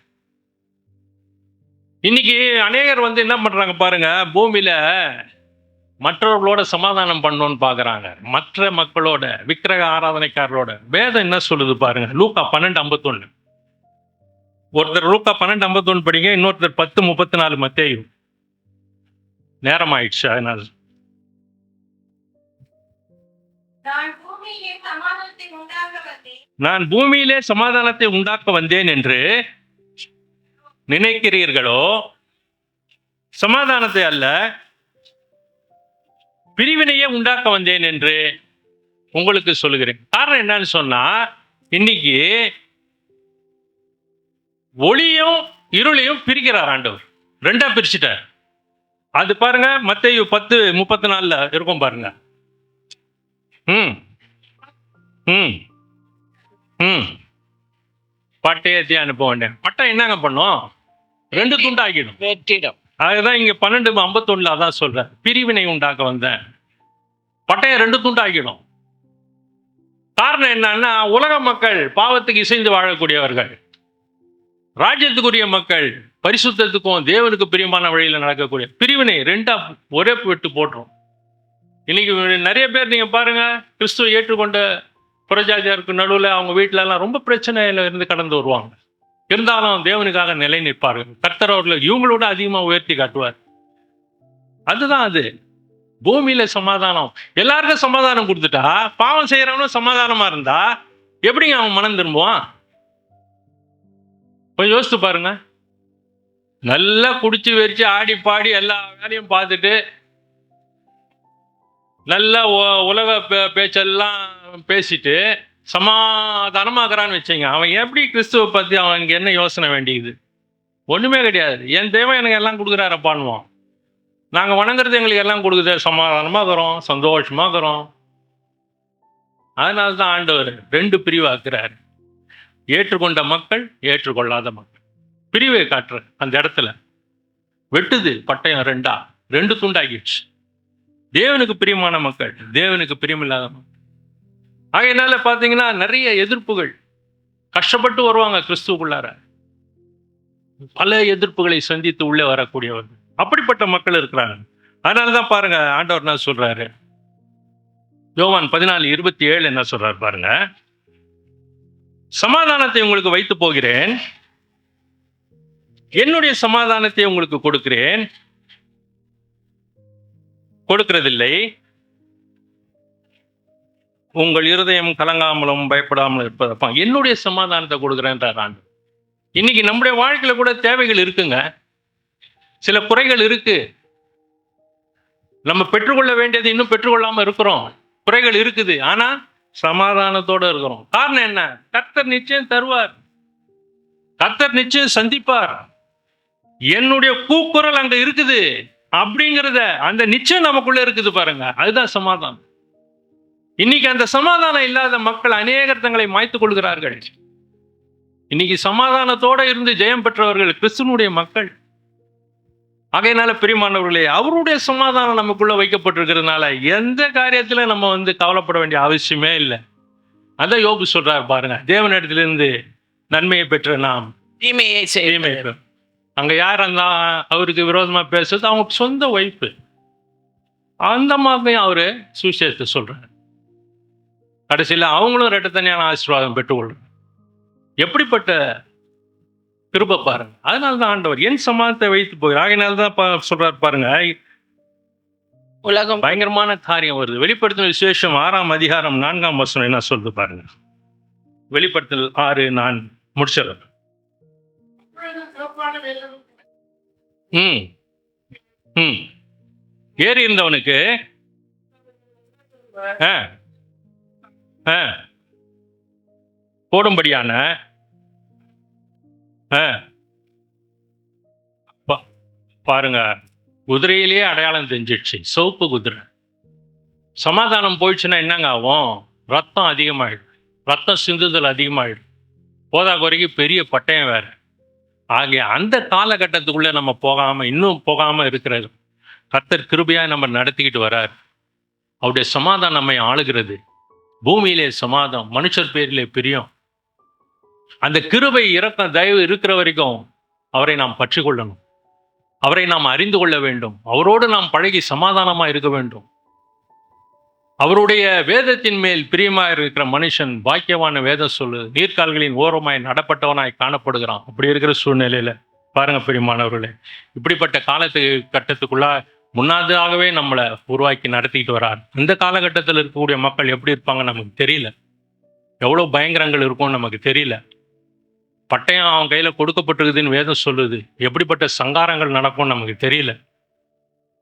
இன்னைக்கு அநேகர் வந்து என்ன பண்றாங்க பாருங்க, பூமியில மற்றவர்களோட சமாதானம் பண்ணணும்னு பாக்குறாங்க, மற்ற மக்களோட, விக்கிரக ஆராதனைக்காரரோட. வேதம் என்ன சொல்லுது பாருங்க, லூக்கா 12:51. ஒருத்தர் லூக்கா 12:51 படிங்க, இன்னொருத்தர் 10:34 மத்தேயு. நேரம் ஆயிடுச்சு, அதனால நான் பூமியிலே சமாதானத்தை உண்டாக்க வந்தேன் என்று நினைக்கிறீர்களோ? சமாதானத்தை அல்ல, பிரிவினையே உண்டாக்க வந்தேன் என்று உங்களுக்கு சொல்லுகிறேன். காரணம் என்னன்னு சொன்னா, இன்னைக்கு ஒளியும் இருளையும் பிரிக்கிறார் ஆண்டவர், 2ஆ பிரிச்சுட்டார். அது பாருங்க, மத்தேயு 10:34 இருக்கும் பாருங்க. பட்டயத்தை அனுப்ப வேண்டேன். பட்டம் என்னங்க பண்ணும்? 2 துண்டாக்கிடும், வெட்டிடும். அதுதான் இங்க 12:51 அதான் சொல்ற, பிரிவினை உண்டாக்க வந்தேன். பட்டயம் 2 துண்டாக்கிடும். காரணம் என்னன்னா, உலக மக்கள் பாவத்துக்கு இசைந்து வாழக்கூடியவர்கள், ராஜ்யத்துக்குரிய மக்கள் பரிசுத்தத்துக்கும் தேவனுக்கு பிரியமான வழியில நடக்கக்கூடிய பிரிவினை ரெண்டா ஒரே விட்டு போட்டுரும். இன்னைக்கு நிறைய பேர் நீங்க பாருங்க, கிறிஸ்துவ ஏற்றுக்கொண்ட புறஜாதியாருக்கு நடுவில் அவங்க வீட்டுல எல்லாம் ரொம்ப பிரச்சனையில இருந்து கடந்து வருவாங்க. இருந்தாலும் தேவனுக்காக நிலை நிற்பார்கள். கர்த்தர் அவர்களை இவங்களோட அதிகமா உயர்த்தி காட்டுவார். அதுதான் அது. பூமியில சமாதானம், எல்லாருக்கும் சமாதானம் கொடுத்துட்டா, பாவம் செய்யறவனும் சமாதானமா இருந்தா எப்படிங்க அவன் மனம் திரும்புவான்? கொஞ்சம் யோசித்து பாருங்க. நல்லா குடிச்சு வெறிச்சு ஆடி பாடி எல்லா வேலையும் பார்த்துட்டு நல்ல உலக பேச்செல்லாம் பேசிட்டு சமாதானமாகறான்னு வச்சுங்க, அவன் எப்படி கிறிஸ்துவை பத்தி அவனுக்கு என்ன யோசனை வேண்டியது? ஒண்ணுமே கிடையாது. என் தெய்வம் எனக்கு எல்லாம் கொடுக்குறாரப்பான்னுவான். நாங்கள் வணங்குறது எங்களுக்கு எல்லாம் கொடுக்குது, சமாதானமாக இருக்கிறோம், சந்தோஷமாக இருக்கிறோம். அதனால தான் ஆண்டவர் ரெண்டு பிரிவாக்குறாரு. ஏற்றுக்கொண்ட மக்கள், ஏற்றுக்கொள்ளாத மக்கள். பிரிவை காட்டுற அந்த இடத்துல வெட்டுது பட்டயம் ரெண்டு துண்டாகிடுச்சு. தேவனுக்கு பிரியமான மக்கள், தேவனுக்கு பிரியமில்லாத மக்கள். ஆகையினால பார்த்தீங்கன்னா நிறைய எதிர்ப்புகள், கஷ்டப்பட்டு வருவாங்க கிறிஸ்துவுக்குள்ளார. பல எதிர்ப்புகளை சந்தித்து உள்ளே வரக்கூடியவர்கள், அப்படிப்பட்ட மக்கள் இருக்கிறாங்க. அதனாலதான் பாருங்க ஆண்டவர் என்ன சொல்றாரு, யோவான் 14:27 என்ன சொல்றாரு பாருங்க, சமாதானத்தை உங்களுக்கு வைத்து போகிறேன், என்னுடைய சமாதானத்தை உங்களுக்கு கொடுக்கிறேன், கொடுக்கிறதில்லை, உங்கள் இருதயம் கலங்காமலும் பயப்படாமலும் இருப்பதப்பா என்னுடைய சமாதானத்தை கொடுக்குறேன்றார் ஆண்டவர். இன்னைக்கு நம்முடைய வாழ்க்கையில கூட தேவைகள் இருக்குங்க, சில குறைகள் இருக்கு, நம்ம பெற்றுக்கொள்ள வேண்டியது இன்னும் பெற்றுக்கொள்ளாம இருக்கிறோம், குறைகள் இருக்குது. ஆனா சமாதானத்தோட இருக்கிறோம். காரணம் என்ன? கர்த்தர் நிச்சயம் தருவார், கர்த்தர் நிச்சயம் சந்திப்பார், என்னுடைய கூக்குரல் அங்க இருக்குது அப்படிங்கிறத அந்த நிச்சயம் நமக்குள்ள இருக்குது பாருங்க. அதுதான் சமாதானம். இன்னைக்கு அந்த சமாதானம் இல்லாத மக்கள் அநேகர் தங்களை மாய்த்துக் கொள்கிறார்கள். இன்னைக்கு சமாதானத்தோட இருந்து ஜெயம் பெற்றவர்கள் கிறிஸ்துவனுடைய மக்கள். ஆகையினால பிரியமானவர்களே, அவருடைய சமாதானம் நமக்குள்ள வைக்கப்பட்டிருக்கிறதுனால எந்த காரியத்துல நம்ம கவலைப்பட வேண்டிய அவசியமே இல்லை. அதான் யோபு சொல்றாரு பாருங்க, தேவனிடத்திலிருந்து நன்மையை பெற்ற நாம் தீமையை செய்ய. அங்க யார் அந்த அவருக்கு விரோதமா பேசுறது? அவங்க சொந்த ஒய்ஃபு. அந்த மாதிரி அவரு சுவிசேஷத்தை சொல்றாரு. கடைசியில் அவங்களும் இரட்டத்தனியான ஆசீர்வாதம் பெற்றுக்கொள்றாங்க. எப்படிப்பட்ட கிருபை பாருங்க. அதனால்தான் ஆண்டவர் என் சமாதானத்தை வைத்து போகிறார். ஆகையினால்தான் சொல்றாரு பாருங்க, உலகம் பயங்கரமான காரியம் வருது. வெளிப்படுத்தின விசேஷம் 6ஆம் அதிகாரம் 4ஆம் வசனம் என்ன சொல்லுது பாருங்க. வெளிப்படுத்தல் 6:4 முடிச்சிடறேன். ஏறி இருந்தவனுக்கு போடும்படியான பாருங்க, குதிரையிலேயே அடையாளம் தெரிஞ்சிடுச்சு, சிவப்பு குதிரை. சமாதானம் போயிடுச்சுன்னா என்னங்க ஆகும்? ரத்தம் அதிகமாயிடும், ரத்தம் சிந்துதல் அதிகமாயிடும், போதா குறைக்கு பெரிய பட்டயம் வேற. ஆகிய அந்த காலகட்டத்துக்குள்ள நம்ம இன்னும் போகாம இருக்கிறது. கர்த்தர் கிருபையா நம்ம நடத்திக்கிட்டு வர்றார். அவருடைய சமாதானம் நம்மை ஆளுகிறது. பூமியிலே சமாதானம், மனுஷர் பேரிலே பிரியம். அந்த கிருபை இரக்கம் தயவு இருக்கிற வரைக்கும் அவரை நாம் பற்றி கொள்ளணும், அவரை நாம் அறிந்து கொள்ள வேண்டும், அவரோடு நாம் பழகி சமாதானமா இருக்க வேண்டும். அவருடைய வேதத்தின் மேல் பிரியமாக இருக்கிற மனுஷன் பாக்கியவான வேதம் சொல்லுது, நீர்க்கால்களின் ஓரமாய் நடப்பட்டவனாய் காணப்படுகிறான். அப்படி இருக்கிற சூழ்நிலையில பாருங்க பிரியமானவர்களே, இப்படிப்பட்ட கட்டத்துக்குள்ள முன்னாதாகவே நம்மளை உருவாக்கி நடத்திட்டு வரார். இந்த காலகட்டத்தில் இருக்கக்கூடிய மக்கள் எப்படி இருப்பாங்க நமக்கு தெரியல, எவ்வளவு பயங்கரங்கள் இருக்கும் நமக்கு தெரியல. பட்டயம் அவன் கையில கொடுக்கப்பட்டிருக்குதுன்னு வேதம் சொல்லுது. எப்படிப்பட்ட சங்காரங்கள் நடக்கும் நமக்கு தெரியல,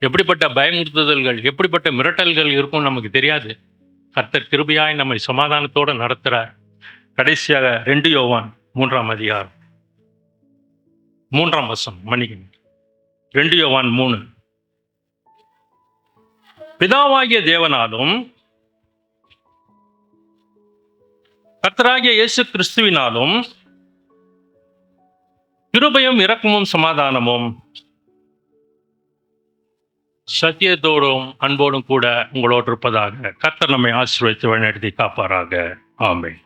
எப்படிப்பட்ட பயமுறுத்துதல்கள், எப்படிப்பட்ட மிரட்டல்கள் இருக்கும் நமக்கு தெரியாது. கர்த்தர் கிருபையாய் நம்மை சமாதானத்தோடு நடத்துகிறார். கடைசியாக 2 யோவான் 3ஆம் அதிகாரம் 3ஆம் வசனம், மன்னிக்கணும், 2 யோவான் 3. பிதாவாகிய தேவனாலும் கர்த்தராகிய இயேசு கிறிஸ்துவினாலும் கிருபையும் இரக்கமும் சமாதானமும் சத்தியத்தோடும் அன்போடும் கூட உங்களோடு இருப்பதாக. கர்த்தர் நம்மை ஆசீர்வதித்து வழிநடத்தி காப்பாராக. ஆமென்.